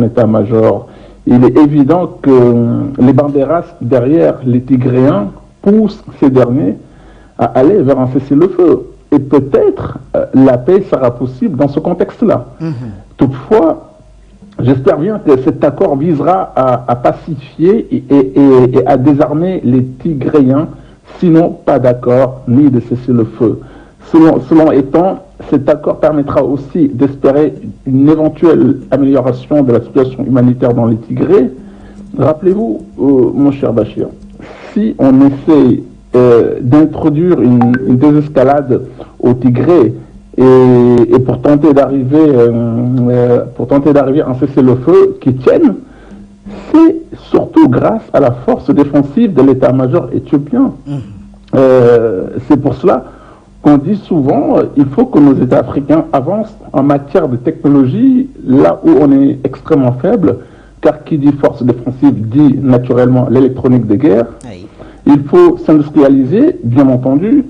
état-major. Il est évident que les banderas derrière les Tigréens poussent ces derniers à aller vers un cessez-le-feu. Et peut-être la paix sera possible dans ce contexte-là. Toutefois, j'espère bien que cet accord visera à pacifier et à désarmer les Tigréens. Sinon, pas d'accord ni de cesser le feu. Selon étant, cet accord permettra aussi d'espérer une éventuelle amélioration de la situation humanitaire dans les Tigrés. Rappelez-vous, mon cher Bachir, si on essaie d'introduire une désescalade au Tigré et pour tenter d'arriver à un cessez-le-feu qui tienne, c'est surtout grâce à la force défensive de l'état-major éthiopien. C'est pour cela qu'on dit souvent il faut que nos États africains avancent en matière de technologie là où on est extrêmement faible, car qui dit force défensive dit naturellement l'électronique de guerre. Il faut s'industrialiser, bien entendu,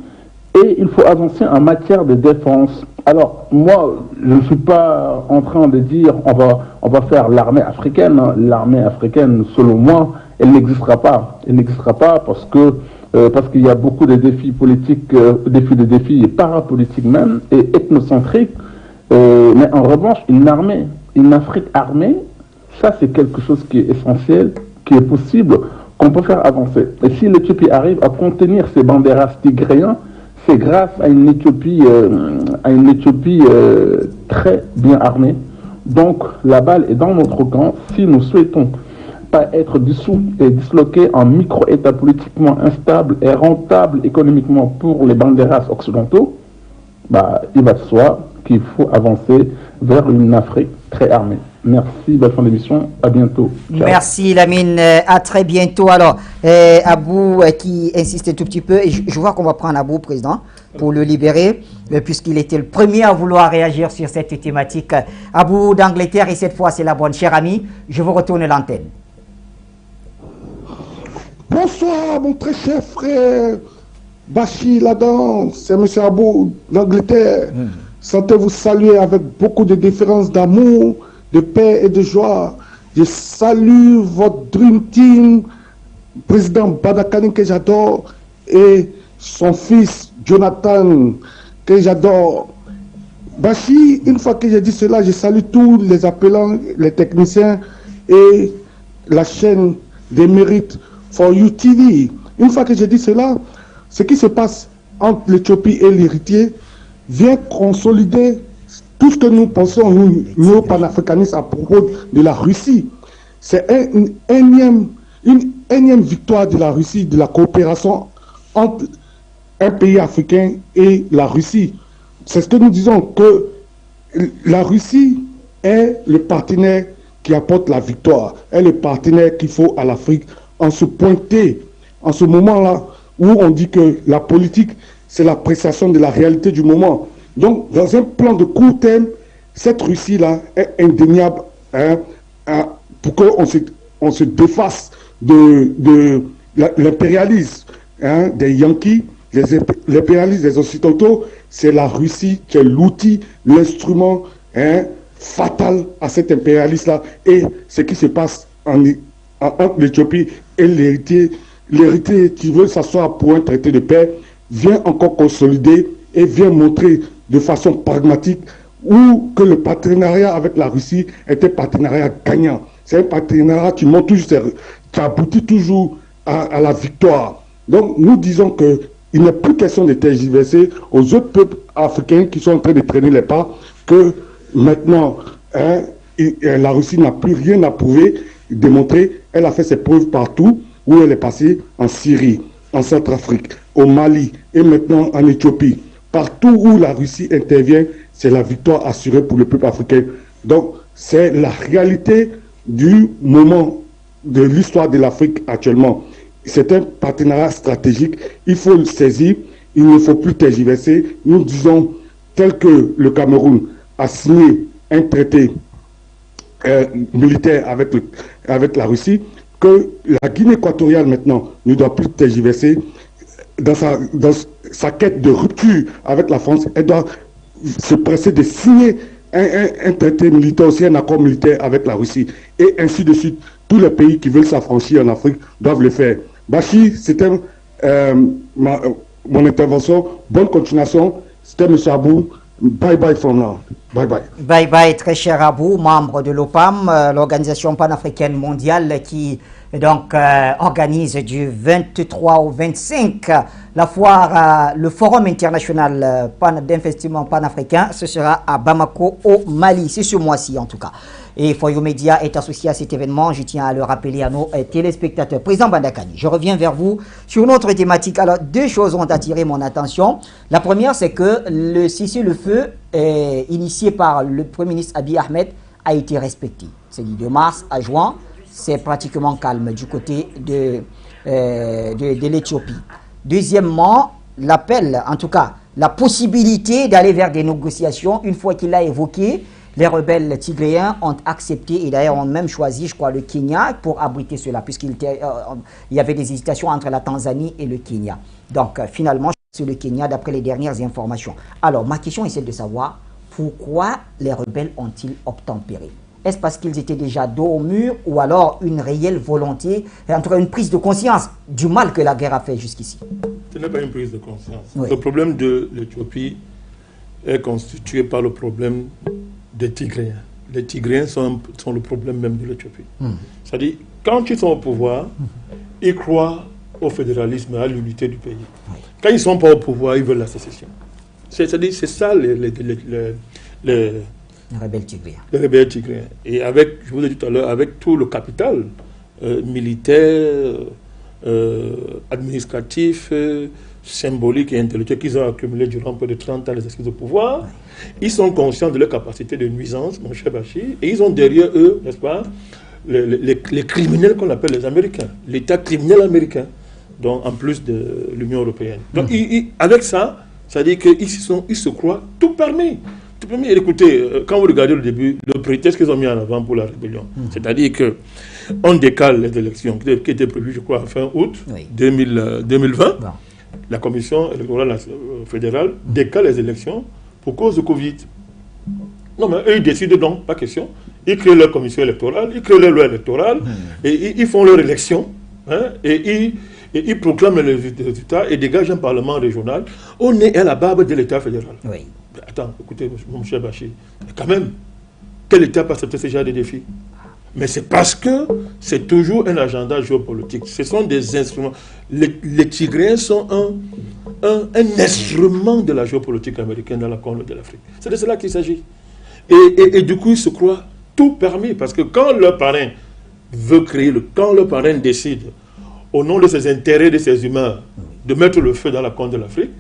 et il faut avancer en matière de défense. Alors, moi, je ne suis pas en train de dire on va faire l'armée africaine. L'armée africaine, selon moi, elle n'existera pas. Elle n'existera pas parce qu'il y a beaucoup de défis politiques, des défis parapolitiques même, et ethnocentriques. Mais en revanche, une Afrique armée, ça c'est quelque chose qui est essentiel, qui est possible, qu'on peut faire avancer. Et si l'Éthiopie arrive à contenir ces banderas tigréens, c'est grâce à une Éthiopie, très bien armée. Donc la balle est dans notre camp. Si nous souhaitons pas être dissous et disloqués en micro-État politiquement instable et rentable économiquement pour les banderas occidentaux, il va de soi qu'il faut avancer vers une Afrique très armée. Merci, bonne fin d'émission, à bientôt. Ciao. Merci Lamine, à très bientôt. Alors, Abou qui insiste un tout petit peu, et je vois qu'on va prendre Abou, président, pour le libérer, puisqu'il était le premier à vouloir réagir sur cette thématique. Abou d'Angleterre, et cette fois c'est la bonne. Cher ami, je vous retourne l'antenne. Bonsoir, mon très cher frère Bachir Ladan, c'est M. Abou d'Angleterre. Sentez-vous saluer avec beaucoup de différences d'amour, de paix et de joie. Je salue votre Dream Team, président Badakani que j'adore, et son fils Jonathan que j'adore. Bachir, une fois que j'ai dit cela, je salue tous les appelants, les techniciens et la chaîne des mérites For You TV. Une fois que j'ai dit cela, ce qui se passe entre l'Éthiopie et l'héritier vient consolider tout ce que nous pensons, nous panafricanistes, à propos de la Russie. C'est une énième victoire de la Russie, de la coopération entre un pays africain et la Russie. C'est ce que nous disons, que la Russie est le partenaire qui apporte la victoire, est le partenaire qu'il faut à l'Afrique en se pointer, en ce moment-là où on dit que la politique, c'est l'appréciation de la réalité du moment. Donc, dans un plan de court terme, cette Russie-là est indéniable, hein, pour qu'on se défasse de l'impérialisme, hein, des Yankees. L'impérialisme des Occidentaux, c'est la Russie qui est l'outil, l'instrument, hein, fatal à cet impérialisme-là. Et ce qui se passe entre l'Éthiopie et l'héritier qui veut s'asseoir pour un traité de paix, vient encore consolider et vient montrer de façon pragmatique où que le partenariat avec la Russie est un partenariat gagnant. C'est un partenariat qui monte toujours, qui aboutit toujours à la victoire. Donc nous disons qu'il n'est plus question de tergiverser aux autres peuples africains qui sont en train de traîner les pas, que maintenant, hein, la Russie n'a plus rien à prouver, démontrer. Elle a fait ses preuves partout où elle est passée, en Syrie, en Centrafrique, au Mali et maintenant en Éthiopie. Partout où la Russie intervient, c'est la victoire assurée pour le peuple africain. Donc c'est la réalité du moment de l'histoire de l'Afrique actuellement. C'est un partenariat stratégique, il faut le saisir, il ne faut plus tergiverser. Nous disons, tel que le Cameroun a signé un traité militaire avec la Russie, que la Guinée équatoriale maintenant ne doit plus tergiverser dans sa quête de rupture avec la France. Elle doit se presser de signer un traité militaire, aussi un accord militaire avec la Russie. Et ainsi de suite, tous les pays qui veulent s'affranchir en Afrique doivent le faire. Bachir, c'était mon intervention. Bonne continuation. C'était M. Abou. Bye bye from now. Bye bye. Bye bye, très cher Abou, membre de l'OPAM, l'Organisation panafricaine mondiale qui donc organise du 23 au 25 la foire, le Forum international d'investissement panafricain. Ce sera à Bamako, au Mali. C'est ce mois-ci en tout cas. Et Foyo Média est associé à cet événement. Je tiens à le rappeler à nos téléspectateurs. Président Bandakani, je reviens vers vous sur notre thématique. Alors, deux choses ont attiré mon attention. La première, c'est que le cessez-le-feu initié par le Premier ministre Abiy Ahmed a été respecté. C'est dit de mars à juin, c'est pratiquement calme du côté de l'Éthiopie. Deuxièmement, l'appel, en tout cas, la possibilité d'aller vers des négociations, une fois qu'il l'a évoqué, les rebelles tigréens ont accepté et d'ailleurs ont même choisi, je crois, le Kenya pour abriter cela, puisqu'il y avait des hésitations entre la Tanzanie et le Kenya. Donc, finalement, c'est le Kenya d'après les dernières informations. Alors, ma question est celle de savoir pourquoi les rebelles ont-ils obtempéré? Est-ce parce qu'ils étaient déjà dos au mur ou alors une réelle volonté, en tout cas une prise de conscience du mal que la guerre a fait jusqu'ici? Ce n'est pas une prise de conscience. Oui. Le problème de l'Éthiopie est constitué par le problème des Tigréens. Les Tigréens sont le problème même de l'Éthiopie. C'est-à-dire, quand ils sont au pouvoir, ils croient au fédéralisme et à l'unité du pays. Quand ils ne sont pas au pouvoir, ils veulent la sécession. C'est-à-dire, c'est ça les rebelles tigréens. Les rebelles tigréens. Et avec, je vous ai dit tout à l'heure, avec tout le capital militaire, administratif, symbolique et intellectuel qu'ils ont accumulé durant près de 30 ans les exercices de pouvoir, ils sont conscients de leur capacité de nuisance, mon cher Bachir, et ils ont derrière eux, n'est-ce pas, les criminels qu'on appelle les Américains, l'État criminel américain, donc en plus de l'Union européenne. Donc avec ça, ça veut dire qu'ils se croient tout permis. Tout permis. Et écoutez, quand vous regardez le début, le prétexte qu'ils ont mis en avant pour la rébellion, c'est-à-dire qu'on décale les élections qui étaient prévues, je crois, fin août 2020. Bon. La commission électorale fédérale décale les élections pour cause de Covid. Non, mais eux, ils décident donc, pas question. Ils créent leur commission électorale, ils créent leur loi électorale, et ils font leur élection, hein, et ils proclament les résultats et dégagent un parlement régional au nez et à la barbe de l'État fédéral. Oui. Attends, écoutez, mon cher Bachir, quand même, quel État peut accepter ce genre de défis? Mais c'est parce que c'est toujours un agenda géopolitique. Ce sont des instruments. Les Tigréens sont un instrument de la géopolitique américaine dans la Corne de l'Afrique. C'est de cela qu'il s'agit. Et du coup, ils se croient tout permis. Parce que quand leur parrain veut créer, quand leur parrain décide, au nom de ses intérêts, de ses humains, de mettre le feu dans la Corne de l'Afrique,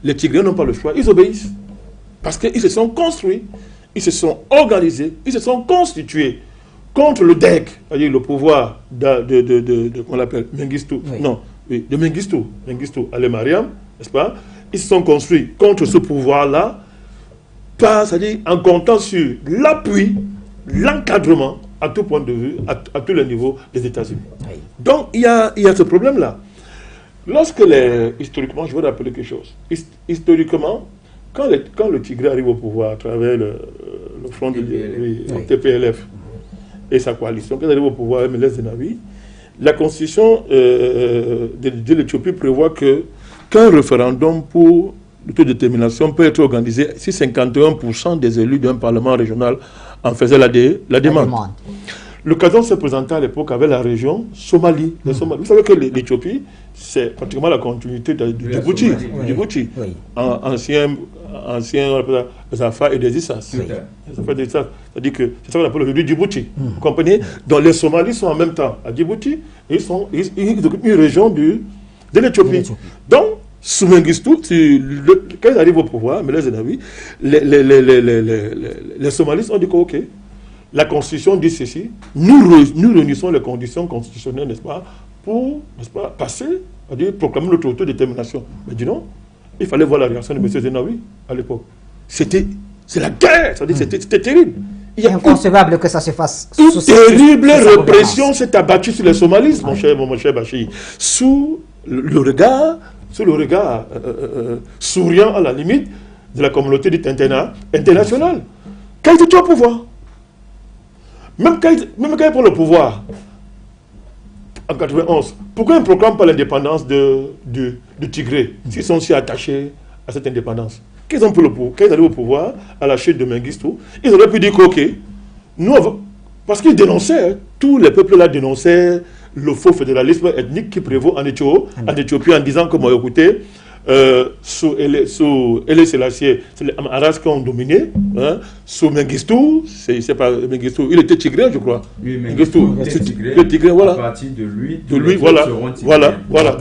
les Tigréens n'ont pas le choix. Ils obéissent. Parce qu'ils se sont construits, ils se sont organisés, ils se sont constitués contre le DEC, c'est-à-dire le pouvoir qu'on l'appelle Mengistu, de Mengistu Haile Mariam, n'est-ce pas? Ils se sont construits contre ce pouvoir-là, pas, c'est-à-dire en comptant sur l'appui, l'encadrement, à tout point de vue, à tous les niveaux des États-Unis. Oui. Donc, il y a ce problème-là. Lorsque historiquement, je veux rappeler quelque chose. Historiquement, quand le Tigré arrive au pouvoir à travers le front de TPLF et sa coalition, quand il arrive au pouvoir, Meles Zenawi, la constitution de l'Éthiopie prévoit qu'un référendum pour l'autodétermination peut être organisé si 51% des élus d'un parlement régional en faisaient la demande. L'occasion se présentait à l'époque avec la région Somalie. Vous savez que l'Éthiopie, c'est pratiquement la continuité du Djibouti. Oui. Ancien Zafa et des Issas. Oui. C'est-à-dire que c'est ça qu'on appelle aujourd'hui Djibouti. Vous comprenez? Donc les Somalis sont en même temps à Djibouti et ils occupent une région de l'Éthiopie. Donc, sous Mengistu, quand ils arrivent au pouvoir, Meles Zenawi, les Somalis ont dit que, ok, la Constitution dit ceci, nous réunissons les conditions constitutionnelles, n'est-ce pas, pour, n'est-ce pas, passer, c'est-à-dire proclamer notre autodétermination. Mais dis non, il fallait voir la réaction de M. Zenawi à l'époque. C'est la guerre, c'est-à-dire c'était terrible. Il est inconcevable que ça se fasse. Une terrible répression s'est abattue sur les Somalis, mon cher Bachir, sous le regard souriant à la limite de la communauté dite internationale. Quand il était au pouvoir, même quand il prend le pouvoir, en 91, pourquoi ils ne proclament pas l'indépendance du Tigré, s'ils sont si attachés à cette indépendance? Quand ils arrivent au pouvoir, à la chute de Mengistu, ils auraient pu dire que, ok, nous, parce qu'ils dénonçaient, tous les peuples là dénonçaient le faux fédéralisme ethnique qui prévaut en Éthiopie en disant que, moi, écoutez, sous Haile Selassie, c'est les Amaras qui ont dominé. Hein, sous Mengistu, c'est pas Mengistu, il était tigré, je crois. Oui, Mengistu, le tigré, voilà. À partir de lui, voilà.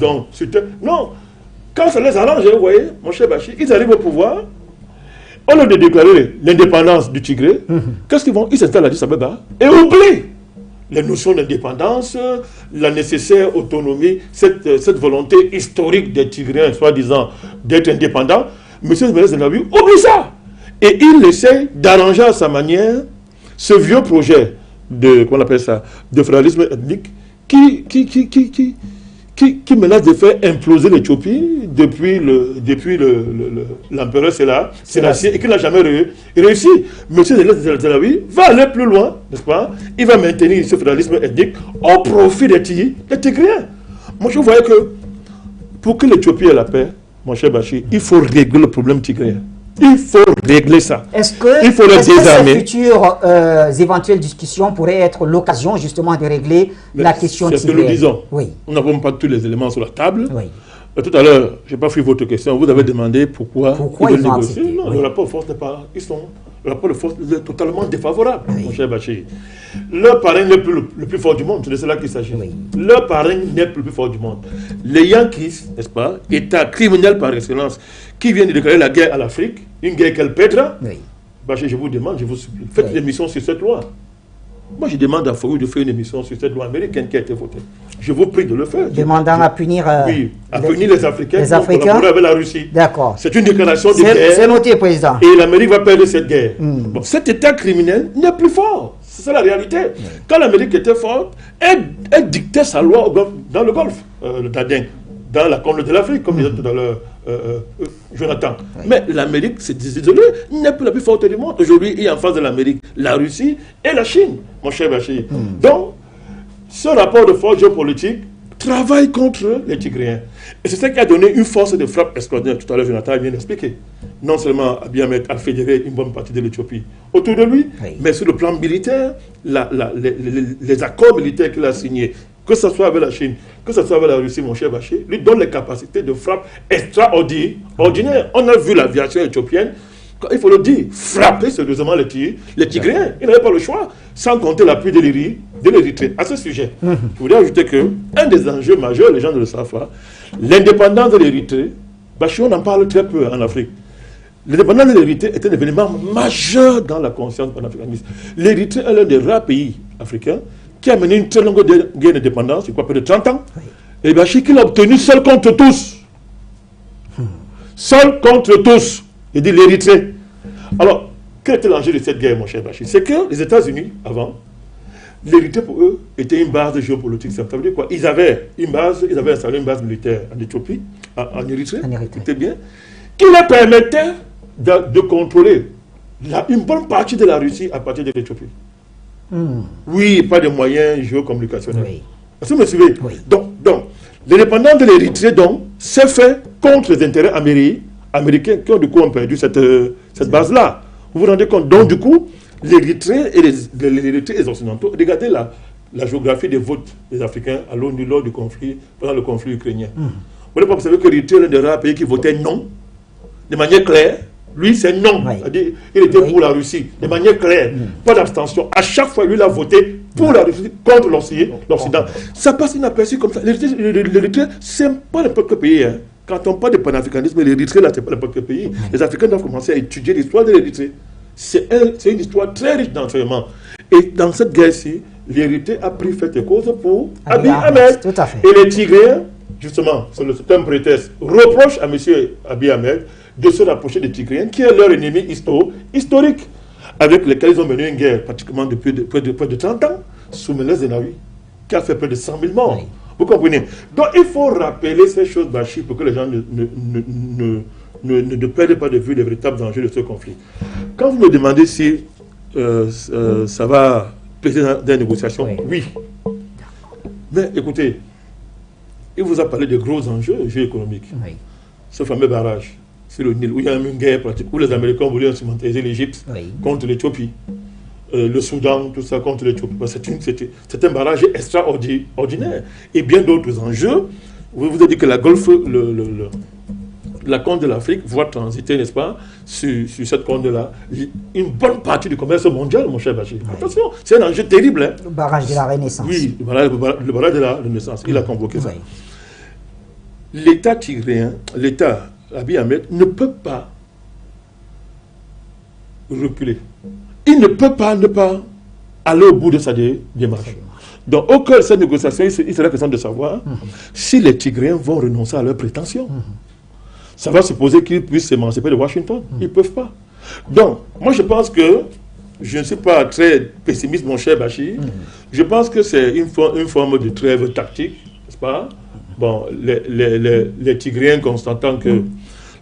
Donc, non, quand ça les arrange, vous voyez, mon cher Bachir, ils arrivent au pouvoir, au lieu de déclarer l'indépendance du Tigré, qu'est-ce qu'ils font? Ils s'installent à Addis Abeba et oublient les notions d'indépendance, la nécessaire autonomie, cette volonté historique des Tigréens, soi-disant, d'être indépendants. M. Meles Zenawi oublie ça. Et il essaie d'arranger à sa manière ce vieux projet de fédéralisme ethnique qui menace de faire imploser l'Éthiopie depuis l'empereur Selassie et qui n'a jamais réussi. M. Zenawi va aller plus loin, n'est-ce pas? Il va maintenir ce fédéralisme ethnique au profit des Tigréens. Moi, je voyais que pour que l'Éthiopie ait la paix, mon cher Bachir, il faut régler le problème tigréen. Il faut régler ça. Est-ce que ces futures éventuelles discussions pourraient être l'occasion justement de régler la question tigréenne? C'est ce que nous disons. Oui. Nous n'avons pas tous les éléments sur la table. Oui. Tout à l'heure, je n'ai pas pris votre question. Vous avez demandé pourquoi ils ont négocié. Non, le rapport de force n'est pas... Le rapport de force est totalement défavorable, mon cher Bachir. Le parrain n'est plus le plus fort du monde, c'est de cela qu'il s'agit. Oui. Le parrain n'est plus le plus fort du monde. Les Yankees, n'est-ce pas, État criminel par excellence, qui vient de déclarer la guerre à l'Afrique, une guerre qu'elle pètera. Oui. Bachir, je vous demande, je vous supplie, faites une émission sur cette loi. Moi, je demande à Foyou de faire une émission sur cette loi américaine qui a été votée. Je vous prie de le faire. Demandant à punir... les Africains qui ont collaboré avec la Russie. D'accord. C'est une déclaration de guerre. C'est noté, président. Et l'Amérique va perdre cette guerre. Bon, cet État criminel n'est plus fort. C'est ça la réalité. Quand l'Amérique était forte, elle dictait sa loi dans le Golfe, le Tadin, dans la Corne de l'Afrique, comme disait tout à l'heure Jonathan. Mais l'Amérique, c'est désolé, n'est plus la plus forte du monde. Aujourd'hui, il y a en face de l'Amérique la Russie et la Chine, mon cher Bachir. Donc, ce rapport de force géopolitique travaille contre les Tigréens. Et c'est ça qui a donné une force de frappe extraordinaire. Tout à l'heure, Jonathan a bien expliqué. Non seulement Abiy Ahmed a fédéré une bonne partie de l'Éthiopie autour de lui, mais sur le plan militaire, les accords militaires qu'il a signés, que ce soit avec la Chine, que ce soit avec la Russie, mon cher Bachir, lui donne les capacités de frappe extraordinaires. On a vu l'aviation éthiopienne, il faut le dire, frapper sérieusement les Tigréens. Ils n'avaient pas le choix, sans compter l'appui de l'Érythrée. À ce sujet, je voudrais ajouter qu'un des enjeux majeurs, les gens ne le savent pas, l'indépendance de l'Érythrée, Bachir, on en parle très peu en Afrique. L'indépendance de l'Érythrée est un événement majeur dans la conscience panafricaniste. L'Érythrée est l'un des rares pays africains qui a mené une très longue guerre d'indépendance, je crois près de 30 ans, et Bachir qui l'a obtenu seul contre tous. Seul contre tous. Il dit l'Érythrée. Alors, Quel était l'enjeu de cette guerre, mon cher Bachir? C'est que les États-Unis, avant, l'Érythrée pour eux était une base géopolitique. Ça veut dire quoi? Ils avaient une base, ils avaient installé une base militaire en Éthiopie, en Érythrée, c'était bien, qui leur permettait de contrôler une bonne partie de la Russie à partir de l'Éthiopie. Oui, pas de moyens géocommunicationnels. Oui. Est-ce que vous me suivez? Oui. Donc l'indépendance de l'Érythrée s'est fait contre les intérêts américains qui ont du coup perdu cette base-là. Vous vous rendez compte? Donc du coup, l'Érythrée et les Occidentaux, regardez la géographie des votes des Africains à l'ONU lors du conflit, pendant le conflit ukrainien. Vous savez que l'Érythrée est l'un des rares pays qui votait non, de manière claire. Lui, c'est non. Oui. C'est-à-dire, il était pour la Russie, de manière claire, pas d'abstention. À chaque fois, lui, il a voté pour la Russie, contre l'Occident. Ça passe inaperçu comme ça. L'Érythrée, c'est pas n'importe quel pays. Hein. Quand on parle de panafricanisme, l'Érythrée, là, c'est pas n'importe quel pays. Les Africains doivent commencer à étudier l'histoire de l'Érythrée. C'est une histoire très riche d'enseignements. Et dans cette guerre-ci, l'Érythrée a pris fait et cause pour Abiy Ahmed. Tout à fait. Et les Tigréens, justement, c'est un prétexte, reproche à M. Abiy Ahmed de se rapprocher des Tigréens, qui est leur ennemi historique, avec lesquels ils ont mené une guerre pratiquement depuis près de 30 ans, sous Meles Zenawi, qui a fait près de 100 000 morts. Oui. Vous comprenez? Donc il faut rappeler ces choses, Bachir, pour que les gens ne perdent pas de vue les véritables enjeux de ce conflit. Quand vous me demandez si ça va peser dans les négociations, oui. Mais écoutez, il vous a parlé de gros enjeux géoéconomiques. Oui. Ce fameux barrage sur le Nil, où il y a une guerre pratique, où les Américains ont voulu instrumentaliser l'Égypte contre l'Éthiopie, le Soudan, tout ça contre l'Éthiopie. C'est un barrage extraordinaire. Et bien d'autres enjeux. Vous avez dit que la Golfe, la côte de l'Afrique voit transiter, n'est-ce pas, sur cette côte-là, une bonne partie du commerce mondial, mon cher Bachir. Attention, c'est un enjeu terrible. Hein. Le barrage de la Renaissance. Oui, le barrage de la Renaissance. Il a convoqué ça. L'État tigréen, l'État Abiy Ahmed ne peut pas reculer. Il ne peut pas ne pas aller au bout de sa démarche. Donc, au cœur de cette négociation, il serait question de savoir si les Tigréens vont renoncer à leurs prétentions. Ça va supposer qu'ils puissent s'émanciper de Washington. Ils ne peuvent pas. Donc, moi, je pense que je ne suis pas très pessimiste, mon cher Bachir. Je pense que c'est une forme de trêve tactique, n'est-ce pas? Bon, les Tigréens, constatant que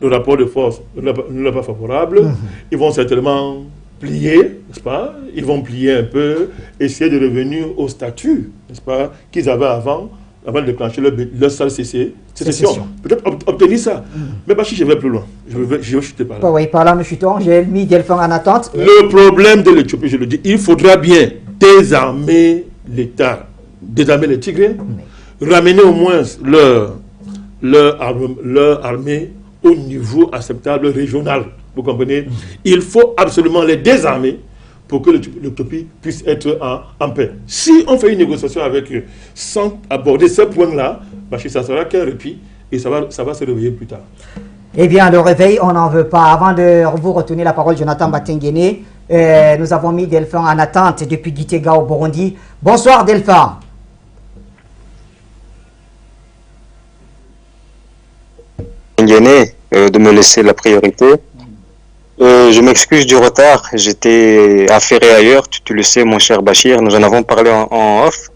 le rapport de force ne l'est pas favorable, ils vont certainement plier, n'est-ce pas? Ils vont plier un peu, essayer de revenir au statut, n'est-ce pas, qu'ils avaient avant de déclencher leur seule sécession. Peut-être obtenir ça. Mais Bachir, je vais plus loin. Je vais chuter par là. Oui, par là, M. Chutons, j'ai mis Delphin en attente. Le problème de l'Éthiopie, je le dis, il faudra bien désarmer l'État, désarmer les Tigréens, ramener au moins leur armée au niveau acceptable régional. Vous comprenez? Il faut absolument les désarmer pour que l'Éthiopie puisse être en paix. Si on fait une négociation avec eux sans aborder ce point-là, ça sera qu'un répit et ça va se réveiller plus tard. Eh bien, le réveil, on n'en veut pas. Avant de vous retourner la parole, Jonathan Batengene, nous avons mis Delphin en attente depuis Gitega au Burundi. Bonsoir Delphin. De me laisser la priorité. Je m'excuse du retard, j'étais affairé ailleurs, tu le sais mon cher Bachir, nous en avons parlé en off.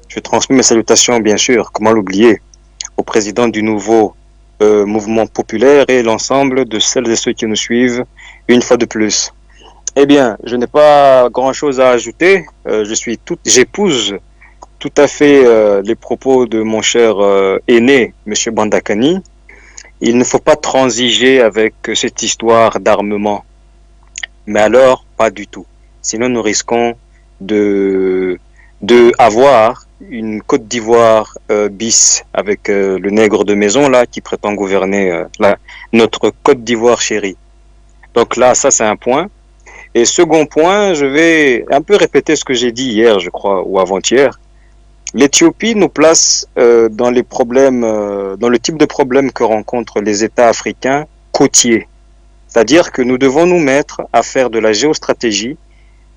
Je transmets mes salutations bien sûr, comment l'oublier, au président du nouveau mouvement populaire et l'ensemble de celles et ceux qui nous suivent une fois de plus. Eh bien, je n'ai pas grand chose à ajouter, j'épouse tout à fait les propos de mon cher aîné, monsieur Bandakani. Il ne faut pas transiger avec cette histoire d'armement. Mais alors, pas du tout. Sinon, nous risquons de avoir une Côte d'Ivoire bis avec le nègre de maison là qui prétend gouverner notre Côte d'Ivoire chérie. Donc là, ça c'est un point. Et second point, je vais un peu répéter ce que j'ai dit hier, je crois, ou avant-hier. L'Éthiopie nous place dans les problèmes, dans le type de problème que rencontrent les États africains côtiers. C'est-à-dire que nous devons nous mettre à faire de la géostratégie,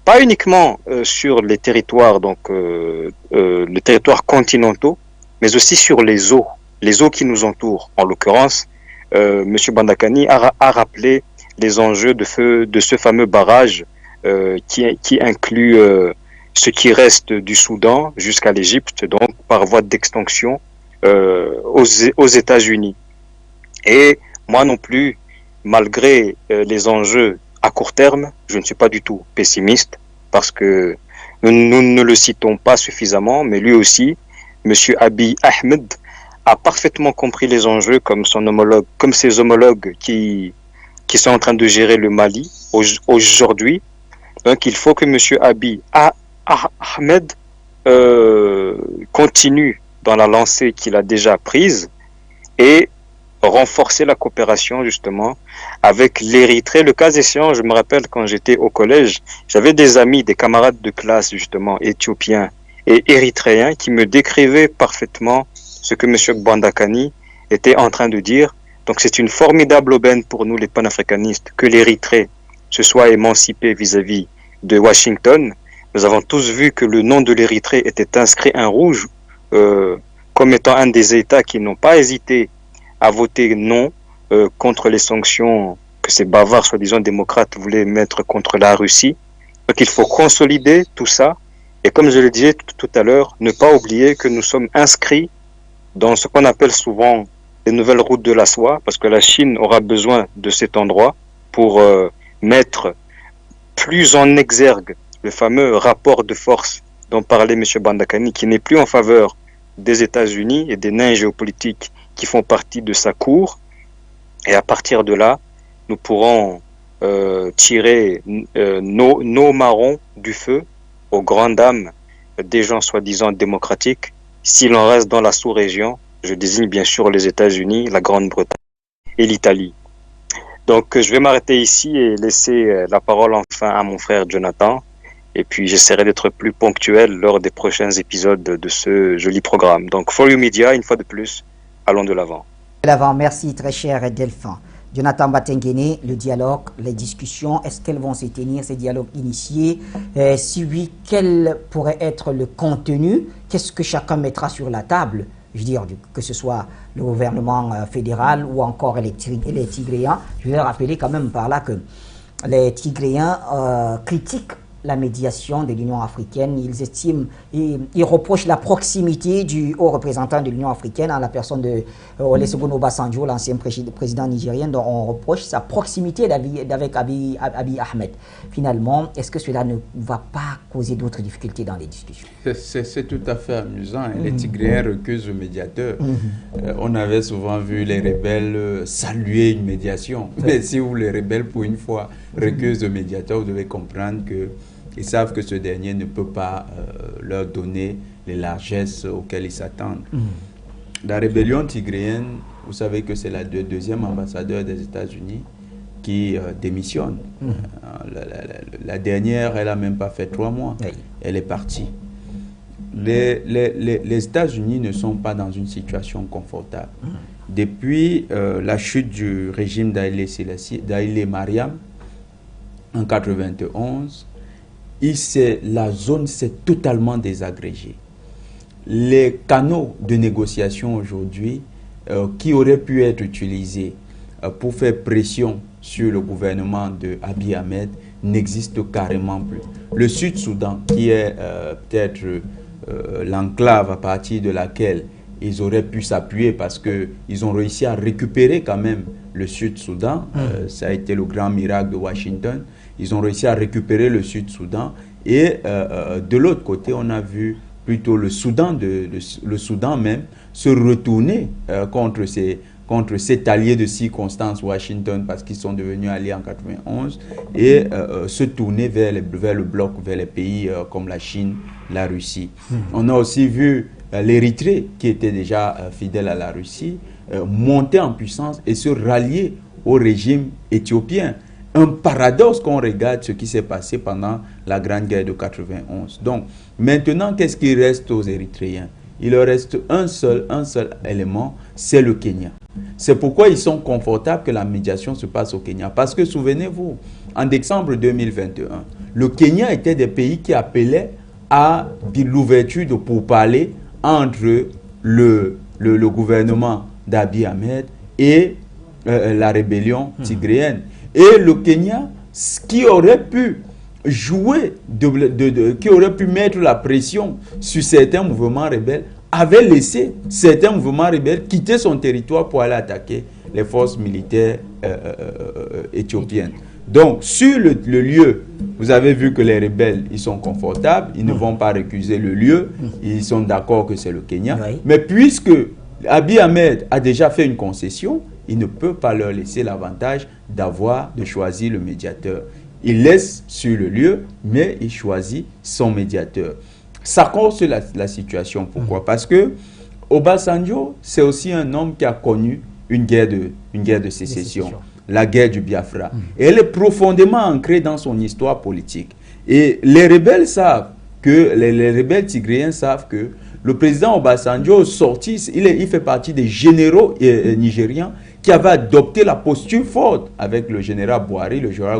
pas uniquement sur les territoires, donc les territoires continentaux, mais aussi sur les eaux qui nous entourent. En l'occurrence, M. Bandakani a rappelé les enjeux de ce fameux barrage qui inclut ce qui reste du Soudan jusqu'à l'Égypte, donc par voie d'extension aux États-Unis. Et moi non plus, malgré les enjeux à court terme, je ne suis pas du tout pessimiste parce que nous ne le citons pas suffisamment, mais lui aussi, M. Abiy Ahmed, a parfaitement compris les enjeux comme ses homologues qui sont en train de gérer le Mali aujourd'hui. Donc il faut que M. Abiy Ahmed continue dans la lancée qu'il a déjà prise et renforcer la coopération justement avec l'Érythrée. Le cas échéant, je me rappelle quand j'étais au collège, j'avais des amis, des camarades de classe justement éthiopiens et érythréens qui me décrivaient parfaitement ce que M. Bandakani était en train de dire. Donc c'est une formidable aubaine pour nous les panafricanistes que l'Érythrée se soit émancipée vis-à-vis de Washington. Nous avons tous vu que le nom de l'Érythrée était inscrit en rouge comme étant un des États qui n'ont pas hésité à voter non contre les sanctions que ces bavards soi-disant démocrates voulaient mettre contre la Russie. Donc il faut consolider tout ça et comme je le disais tout à l'heure, ne pas oublier que nous sommes inscrits dans ce qu'on appelle souvent les nouvelles routes de la soie, parce que la Chine aura besoin de cet endroit pour mettre plus en exergue le fameux rapport de force dont parlait M. Bandakani, qui n'est plus en faveur des États-Unis et des nains géopolitiques qui font partie de sa cour. Et à partir de là, nous pourrons tirer nos marrons du feu aux grandes dames des gens soi-disant démocratiques. S'il en reste dans la sous-région, je désigne bien sûr les États-Unis, la Grande-Bretagne et l'Italie. Donc je vais m'arrêter ici et laisser la parole enfin à mon frère Jonathan. Et puis j'essaierai d'être plus ponctuel lors des prochains épisodes de ce joli programme. Donc For You Media, une fois de plus, allons de l'avant. De l'avant, merci très cher Delphin. Jonathan Batengene, le dialogue, les discussions, est-ce qu'elles vont se tenir, ces dialogues initiés? Si oui, quel pourrait être le contenu? Qu'est-ce que chacun mettra sur la table? Je veux dire, que ce soit le gouvernement fédéral ou encore les Tigréens. Je vais rappeler quand même par là que les Tigréens critiquent la médiation de l'Union africaine. Ils estiment, ils reprochent la proximité du haut représentant de l'Union africaine en la personne de Olusegun Obasanjo, l'ancien président nigérien, dont on reproche sa proximité avec Abiy Ahmed. Finalement, est-ce que cela ne va pas causer d'autres difficultés dans les discussions? C'est tout à fait amusant. Les Tigréens recusent le médiateur. On avait souvent vu les rebelles saluer une médiation. Mais si vous, les rebelles, pour une fois, recusent le médiateur, vous devez comprendre que ils savent que ce dernier ne peut pas leur donner les largesses auxquelles ils s'attendent. La rébellion tigréenne, vous savez que c'est la deuxième ambassadeur des États-Unis qui démissionne. La dernière, elle n'a même pas fait 3 mois. Elle est partie. Les États-Unis ne sont pas dans une situation confortable. Depuis la chute du régime d'Haïlé Mariam en 1991, la zone s'est totalement désagrégée. Les canaux de négociation aujourd'hui qui auraient pu être utilisés pour faire pression sur le gouvernement de Abiy Ahmed n'existent carrément plus. Le Sud-Soudan, qui est peut-être l'enclave à partir de laquelle ils auraient pu s'appuyer parce qu'ils ont réussi à récupérer quand même le Sud-Soudan, ça a été le grand miracle de Washington. Ils ont réussi à récupérer le Sud-Soudan et de l'autre côté, on a vu plutôt le Soudan même se retourner contre cet allié de circonstance Washington parce qu'ils sont devenus alliés en 1991 et se tourner vers le bloc, vers les pays comme la Chine, la Russie. On a aussi vu l'Érythrée qui était déjà fidèle à la Russie monter en puissance et se rallier au régime éthiopien. Un paradoxe qu'on regarde ce qui s'est passé pendant la Grande Guerre de 91. Donc, maintenant, qu'est-ce qui reste aux Érythréens? Il leur reste un seul élément, c'est le Kenya. C'est pourquoi ils sont confortables que la médiation se passe au Kenya. Parce que, souvenez-vous, en décembre 2021, le Kenya était des pays qui appelaient à l'ouverture de pourparlers entre le gouvernement d'Abiy Ahmed et la rébellion tigréenne. Et le Kenya, qui aurait pu jouer, qui aurait pu mettre la pression sur certains mouvements rebelles, avait laissé certains mouvements rebelles quitter son territoire pour aller attaquer les forces militaires éthiopiennes. Donc, sur le lieu, vous avez vu que les rebelles, ils sont confortables, ils ne vont pas récuser le lieu, ils sont d'accord que c'est le Kenya. Oui. Mais puisque Abiy Ahmed a déjà fait une concession, il ne peut pas leur laisser l'avantage de choisir le médiateur. Il laisse sur le lieu, mais il choisit son médiateur. Ça cause la situation. Pourquoi? Parce que Obasanjo, c'est aussi un homme qui a connu une guerre de sécession. La guerre du Biafra. Et elle est profondément ancrée dans son histoire politique. Et les rebelles savent que, les rebelles tigréens savent que le président Obasanjo sorti, il fait partie des généraux nigérians qui avaient adopté la posture forte avec le général Bouhari, le général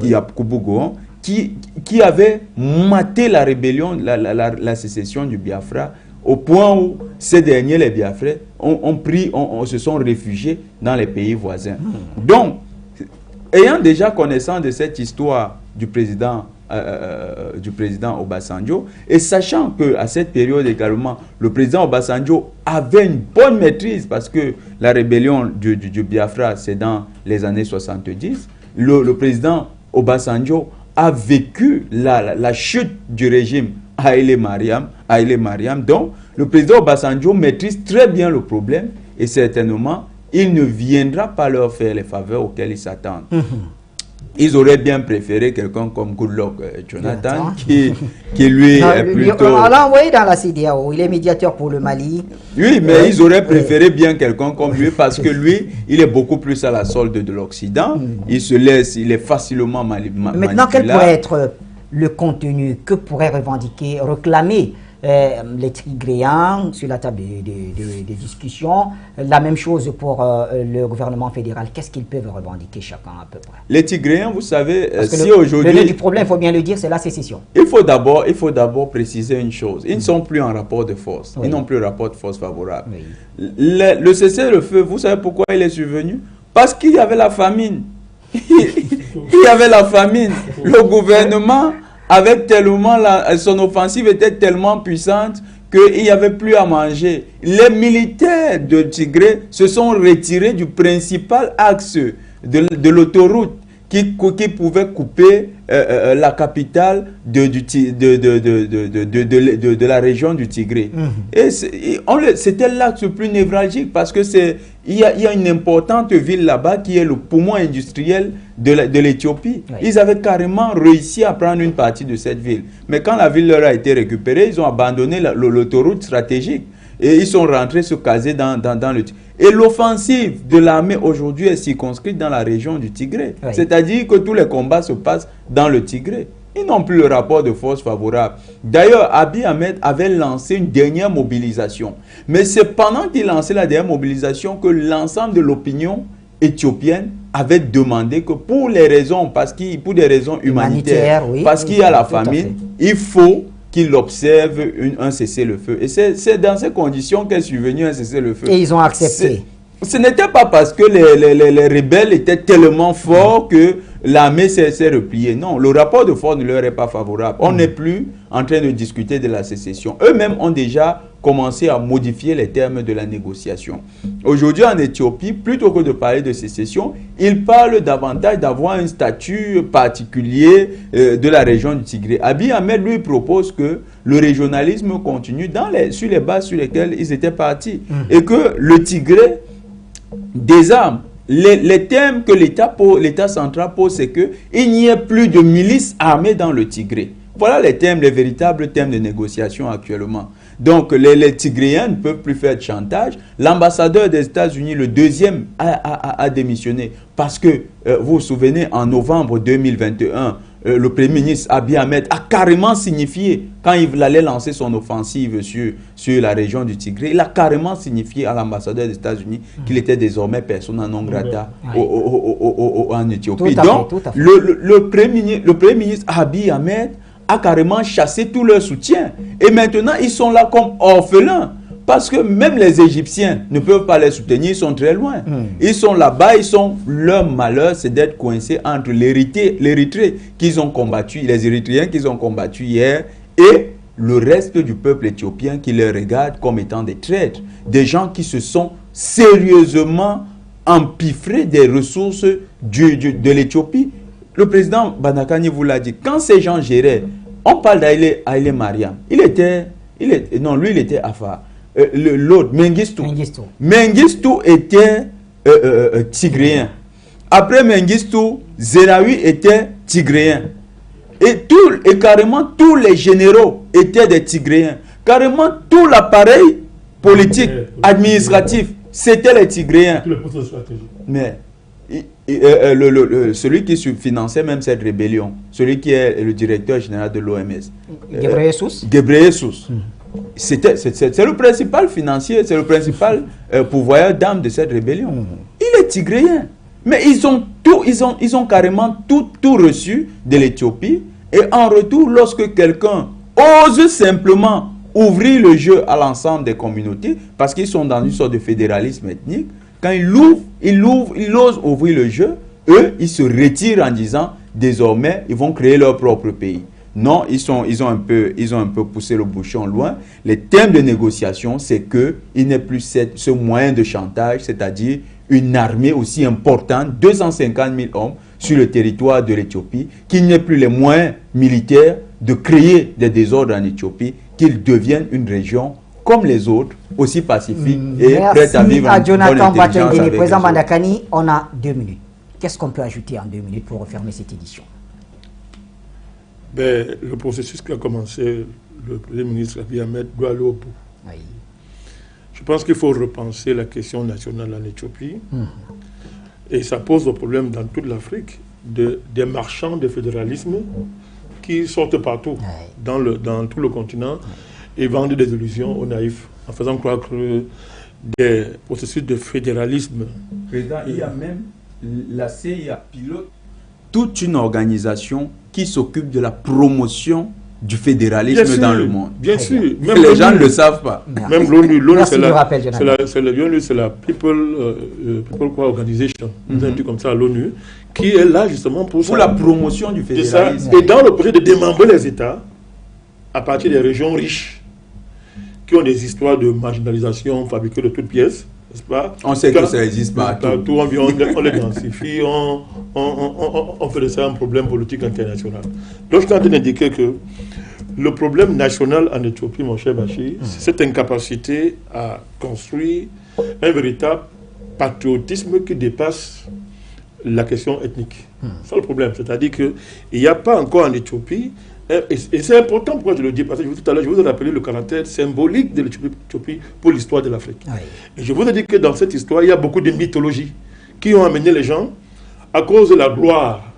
Yakubu Gowon, qui avait maté la rébellion, la sécession du Biafra, au point où ces derniers, les Biafrais, se sont réfugiés dans les pays voisins. Donc, ayant déjà connaissance de cette histoire du président Obasanjo, et sachant qu'à cette période également, le président Obasanjo avait une bonne maîtrise, parce que la rébellion du Biafra, c'est dans les années 70, le président Obasanjo a vécu la chute du régime Haïlé Mariam. Donc, le président Obasanjo maîtrise très bien le problème et certainement, il ne viendra pas leur faire les faveurs auxquelles ils s'attendent. Ils auraient bien préféré quelqu'un comme Goodluck Jonathan, qui lui est plutôt... On l'a envoyé dans la CEDEAO, il est médiateur pour le Mali. Oui, mais ils auraient préféré bien quelqu'un comme lui, parce que lui, il est beaucoup plus à la solde de l'Occident. Il est facilement manipulable. Maintenant, quel pourrait être le contenu que pourrait réclamer les Tigréens sur la table des discussions? La même chose pour le gouvernement fédéral. Qu'est-ce qu'ils peuvent revendiquer chacun à peu près? Les Tigréens, vous savez, si aujourd'hui... Le nœud du problème, il faut bien le dire, c'est la sécession. Il faut d'abord préciser une chose. Ils ne sont plus en rapport de force. Ils n'ont plus un rapport de force favorable. Le cessez-le-feu, vous savez pourquoi il est survenu? Parce qu'il y avait la famine. Il y avait la famine. Le gouvernement avait tellement, son offensive était tellement puissante qu'il n'y avait plus à manger. Les militaires de Tigré se sont retirés du principal axe de l'autoroute qui pouvait couper la capitale de la région du Tigré. Et c'était l'axe le plus névralgique, parce que il y a une importante ville là-bas qui est le poumon industriel de l'Éthiopie. Oui. Ils avaient carrément réussi à prendre une partie de cette ville. Mais quand la ville leur a été récupérée, ils ont abandonné l'autoroute stratégique. Et ils sont rentrés se caser dans le... Et l'offensive de l'armée aujourd'hui est circonscrite dans la région du Tigré. Oui. C'est-à-dire que tous les combats se passent dans le Tigré. Ils n'ont plus le rapport de force favorable. D'ailleurs, Abiy Ahmed avait lancé une dernière mobilisation. Mais c'est pendant qu'il lançait la dernière mobilisation que l'ensemble de l'opinion éthiopienne avait demandé que pour des raisons humanitaires, oui, parce qu'il y a la famine, il faut qu'il observe un cessez-le-feu. Et c'est dans ces conditions qu'est survenu un cessez-le-feu. Et ils ont accepté. Ce n'était pas parce que les rebelles étaient tellement forts que l'armée s'est repliée. Non, le rapport de force ne leur est pas favorable. On n'est plus en train de discuter de la sécession. Eux-mêmes ont déjà commencé à modifier les termes de la négociation. Aujourd'hui, en Éthiopie, plutôt que de parler de sécession, ils parlent davantage d'avoir un statut particulier de la région du Tigré. Abiy Ahmed lui propose que le régionalisme continue sur les bases sur lesquelles ils étaient partis. Et que le Tigré désarme. Les thèmes que l'État central pose, c'est qu'il n'y ait plus de milices armées dans le Tigré. Voilà les véritables thèmes de négociation actuellement. Donc, les Tigréens ne peuvent plus faire de chantage. L'ambassadeur des États-Unis, le deuxième, a démissionné. Parce que, vous vous souvenez, en novembre 2021, le Premier ministre Abiy Ahmed a carrément signifié, quand il allait lancer son offensive sur la région du Tigré, il a carrément signifié à l'ambassadeur des États-Unis qu'il était désormais persona non grata en Éthiopie. Donc, le Premier ministre Abiy Ahmed a carrément chassé tout leur soutien. Et maintenant, ils sont là comme orphelins. Parce que même les Égyptiens ne peuvent pas les soutenir, ils sont très loin. Ils sont là-bas, leur malheur, c'est d'être coincés entre l'Érythrée qu'ils ont combattu, les Érythréens qu'ils ont combattu hier, et le reste du peuple éthiopien qui les regarde comme étant des traîtres. Des gens qui se sont sérieusement empiffrés des ressources de l'Éthiopie. Le président Banakani vous l'a dit, quand ces gens géraient, on parle d'Haïlé Mariam, il était Afar. L'autre, Mengistu. Mengistu était tigréen. Après Mengistu, Zeraoui était tigréen. Et carrément tous les généraux étaient des tigréens. Carrément tout l'appareil politique, administratif, c'était les tigréens. Mais celui qui finançait même cette rébellion, celui qui est le directeur général de l'OMS, Ghebreyesus, c'est le principal financier, c'est le principal pourvoyeur d'armes de cette rébellion. Il est tigréen. Mais ils ont carrément tout reçu de l'Éthiopie. Et en retour, lorsque quelqu'un ose simplement ouvrir le jeu à l'ensemble des communautés, parce qu'ils sont dans une sorte de fédéralisme ethnique, quand ils osent ouvrir le jeu, eux, ils se retirent en disant, désormais, ils vont créer leur propre pays. Non, ils ont un peu poussé le bouchon loin. Les thèmes de négociation, c'est qu'il n'est plus ce moyen de chantage, c'est-à-dire une armée aussi importante, 250 000 hommes sur le territoire de l'Éthiopie, qu'il n'ait plus les moyens militaires de créer des désordres en Éthiopie, qu'ils deviennent une région comme les autres, aussi pacifique et prête à vivre en bonne intelligence avec Président Bandakani, on a 2 minutes. Qu'est-ce qu'on peut ajouter en 2 minutes pour refermer cette édition? Le processus qui a commencé, le Premier ministre Abiy Ahmed doit aller au bout. Oui. Je pense qu'il faut repenser la question nationale en Éthiopie. Et ça pose le problème dans toute l'Afrique des marchands de fédéralisme qui sortent partout dans tout le continent et vendent des illusions aux naïfs en faisant croire que des processus de fédéralisme. Président, il y a même la CIA pilote toute une organisation qui s'occupe de la promotion du fédéralisme dans le monde. Bien sûr. Même les gens ne le savent pas. Même l'ONU, c'est la People Organization, un truc comme ça, l'ONU, qui est là justement pour la promotion du fédéralisme. Et dans le projet de démembrer les États à partir des régions riches qui ont des histoires de marginalisation fabriquées de toutes pièces, n'est-ce pas? On sait que ça existe partout. On les densifie, on fait de ça un problème politique international. Donc je suis en train d'indiquer que le problème national en Éthiopie, mon cher Bachir, c'est cette incapacité à construire un véritable patriotisme qui dépasse la question ethnique. C'est le problème. C'est-à-dire qu'il n'y a pas encore en Éthiopie, et c'est important pourquoi je le dis, parce que tout à l'heure, je vous ai rappelé le caractère symbolique de l'Éthiopie pour l'histoire de l'Afrique. Oui. Et je vous ai dit que dans cette histoire, il y a beaucoup de mythologies qui ont amené les gens, à cause de la gloire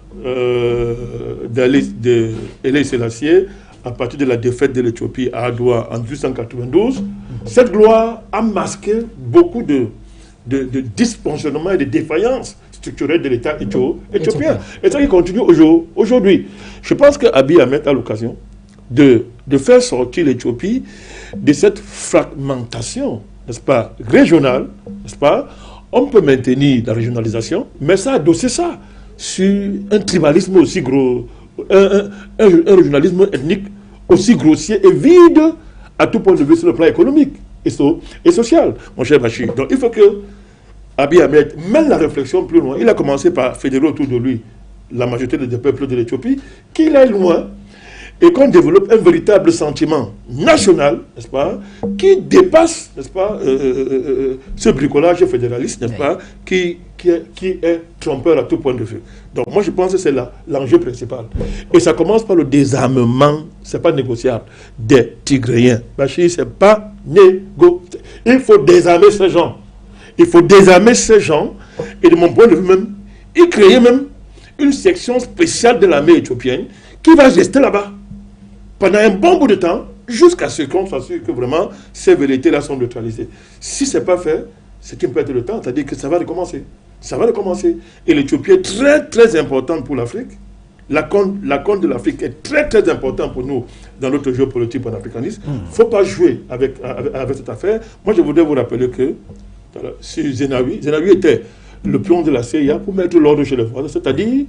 d'Haïlé Sélassié, à partir de la défaite de l'Éthiopie à Adwa en 1892, cette gloire a masqué beaucoup de dysfonctionnements et de défaillances structurelles de l'État éthiopien. Et ça qui continue aujourd'hui. Je pense qu'Abiy Ahmed a l'occasion de faire sortir l'Éthiopie de cette fragmentation, n'est-ce pas, régionale, n'est-ce pas? On peut maintenir la régionalisation, mais ça adosser ça sur un tribalisme aussi gros, un régionalisme ethnique aussi grossier et vide à tout point de vue sur le plan économique et social, mon cher Bachir. Donc il faut que Abiy Ahmed mène la réflexion plus loin. Il a commencé par fédérer autour de lui la majorité des peuples de l'Éthiopie, qu'il aille loin et qu'on développe un véritable sentiment national, n'est-ce pas, qui dépasse, n'est-ce pas, ce bricolage fédéraliste, n'est-ce pas, qui est trompeur à tout point de vue. Donc moi je pense que c'est l'enjeu principal. Et ça commence par le désarmement, c'est pas négociable, des Tigréens. Bachir, c'est pas négociable. Il faut désarmer ces gens. Il faut désarmer ces gens, et de mon point de vue même, il créer même une section spéciale de l'armée éthiopienne qui va rester là-bas pendant un bon bout de temps, jusqu'à ce qu'on s'assure que vraiment ces vérités-là sont neutralisées. Si ce n'est pas fait, c'est qu'il peut être le temps, c'est-à-dire que ça va recommencer. Ça va recommencer. Et l'Éthiopie est très très importante pour l'Afrique, la compte de l'Afrique est très très important pour nous dans notre géopolitique panafricaniste. Il ne faut pas jouer avec cette affaire. Moi, je voudrais vous rappeler que sur Zenawi était le pion de la CIA pour mettre l'ordre chez les voisins, c'est-à-dire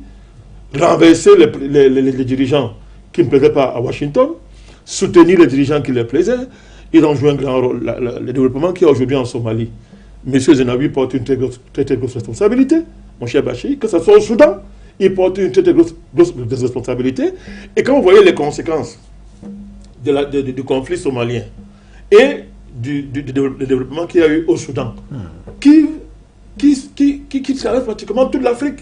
renverser les dirigeants qui ne plaisaient pas à Washington, soutenir les dirigeants qui leur plaisaient. Ils ont joué un grand rôle. Le développement qu'il y a aujourd'hui en Somalie, M. Zenawi porte une très grosse responsabilité, mon cher Bachir, que ce soit au Soudan, il porte une très grosse responsabilité. Et quand vous voyez les conséquences du conflit somalien et du développement qu'il y a eu au Soudan, qui traverse pratiquement toute l'Afrique,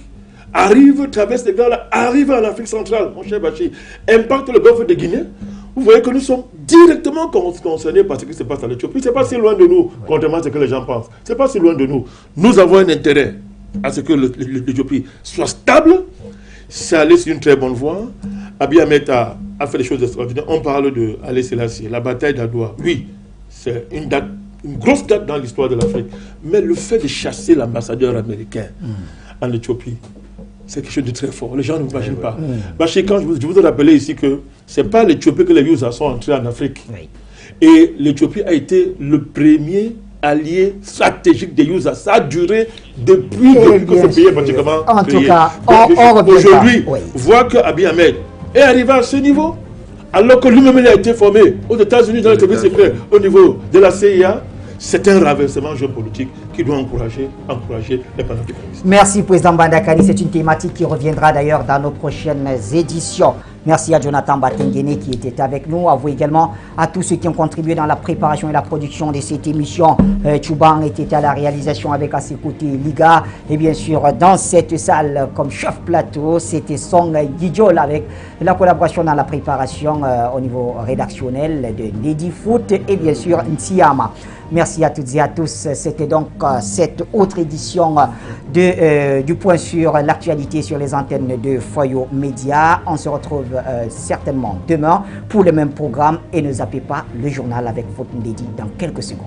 traverse les gars-là, arrive en Afrique centrale, mon cher Bachir, impacte le golfe de Guinée. Vous voyez que nous sommes directement concernés par ce qui se passe en Éthiopie. Ce n'est pas si loin de nous, contrairement à ce que les gens pensent. Ce n'est pas si loin de nous. Nous avons un intérêt à ce que l'Éthiopie soit stable. C'est allé sur une très bonne voie. Abiy Ahmed a fait des choses extraordinaires. On parle de Haïlé Sélassié, la bataille d'Adwa. Oui, c'est une grosse date dans l'histoire de l'Afrique. Mais le fait de chasser l'ambassadeur américain en Éthiopie, c'est quelque chose de très fort. Les gens ne m'imaginent pas. Parce que quand je vous ai rappelé ici que ce n'est pas l'Éthiopie que les Yuza sont entrés en Afrique. Oui. Et l'Éthiopie a été le premier allié stratégique des Yuza. Ça a duré depuis que ce pays est pratiquement en créé. tout cas, aujourd'hui, voit que Abiy Ahmed est arrivé à ce niveau, alors que lui-même il a été formé aux États-Unis dans les services secrets au niveau de la CIA. C'est un renversement géopolitique qui doit encourager les panafricanistes. Merci, Président Bandakani. C'est une thématique qui reviendra d'ailleurs dans nos prochaines éditions. Merci à Jonathan Batengene qui était avec nous, à vous également, à tous ceux qui ont contribué dans la préparation et la production de cette émission. Chouban était à la réalisation avec à ses côtés Liga. Et bien sûr, dans cette salle, comme chef plateau, c'était Song Guidjol avec la collaboration dans la préparation au niveau rédactionnel de Lady Foot et bien sûr Ntiama. Merci à toutes et à tous. C'était donc cette autre édition du point sur l'actualité sur les antennes de Foyo Média. On se retrouve certainement demain pour le même programme et ne zappez pas le journal avec votre Lady dans quelques secondes.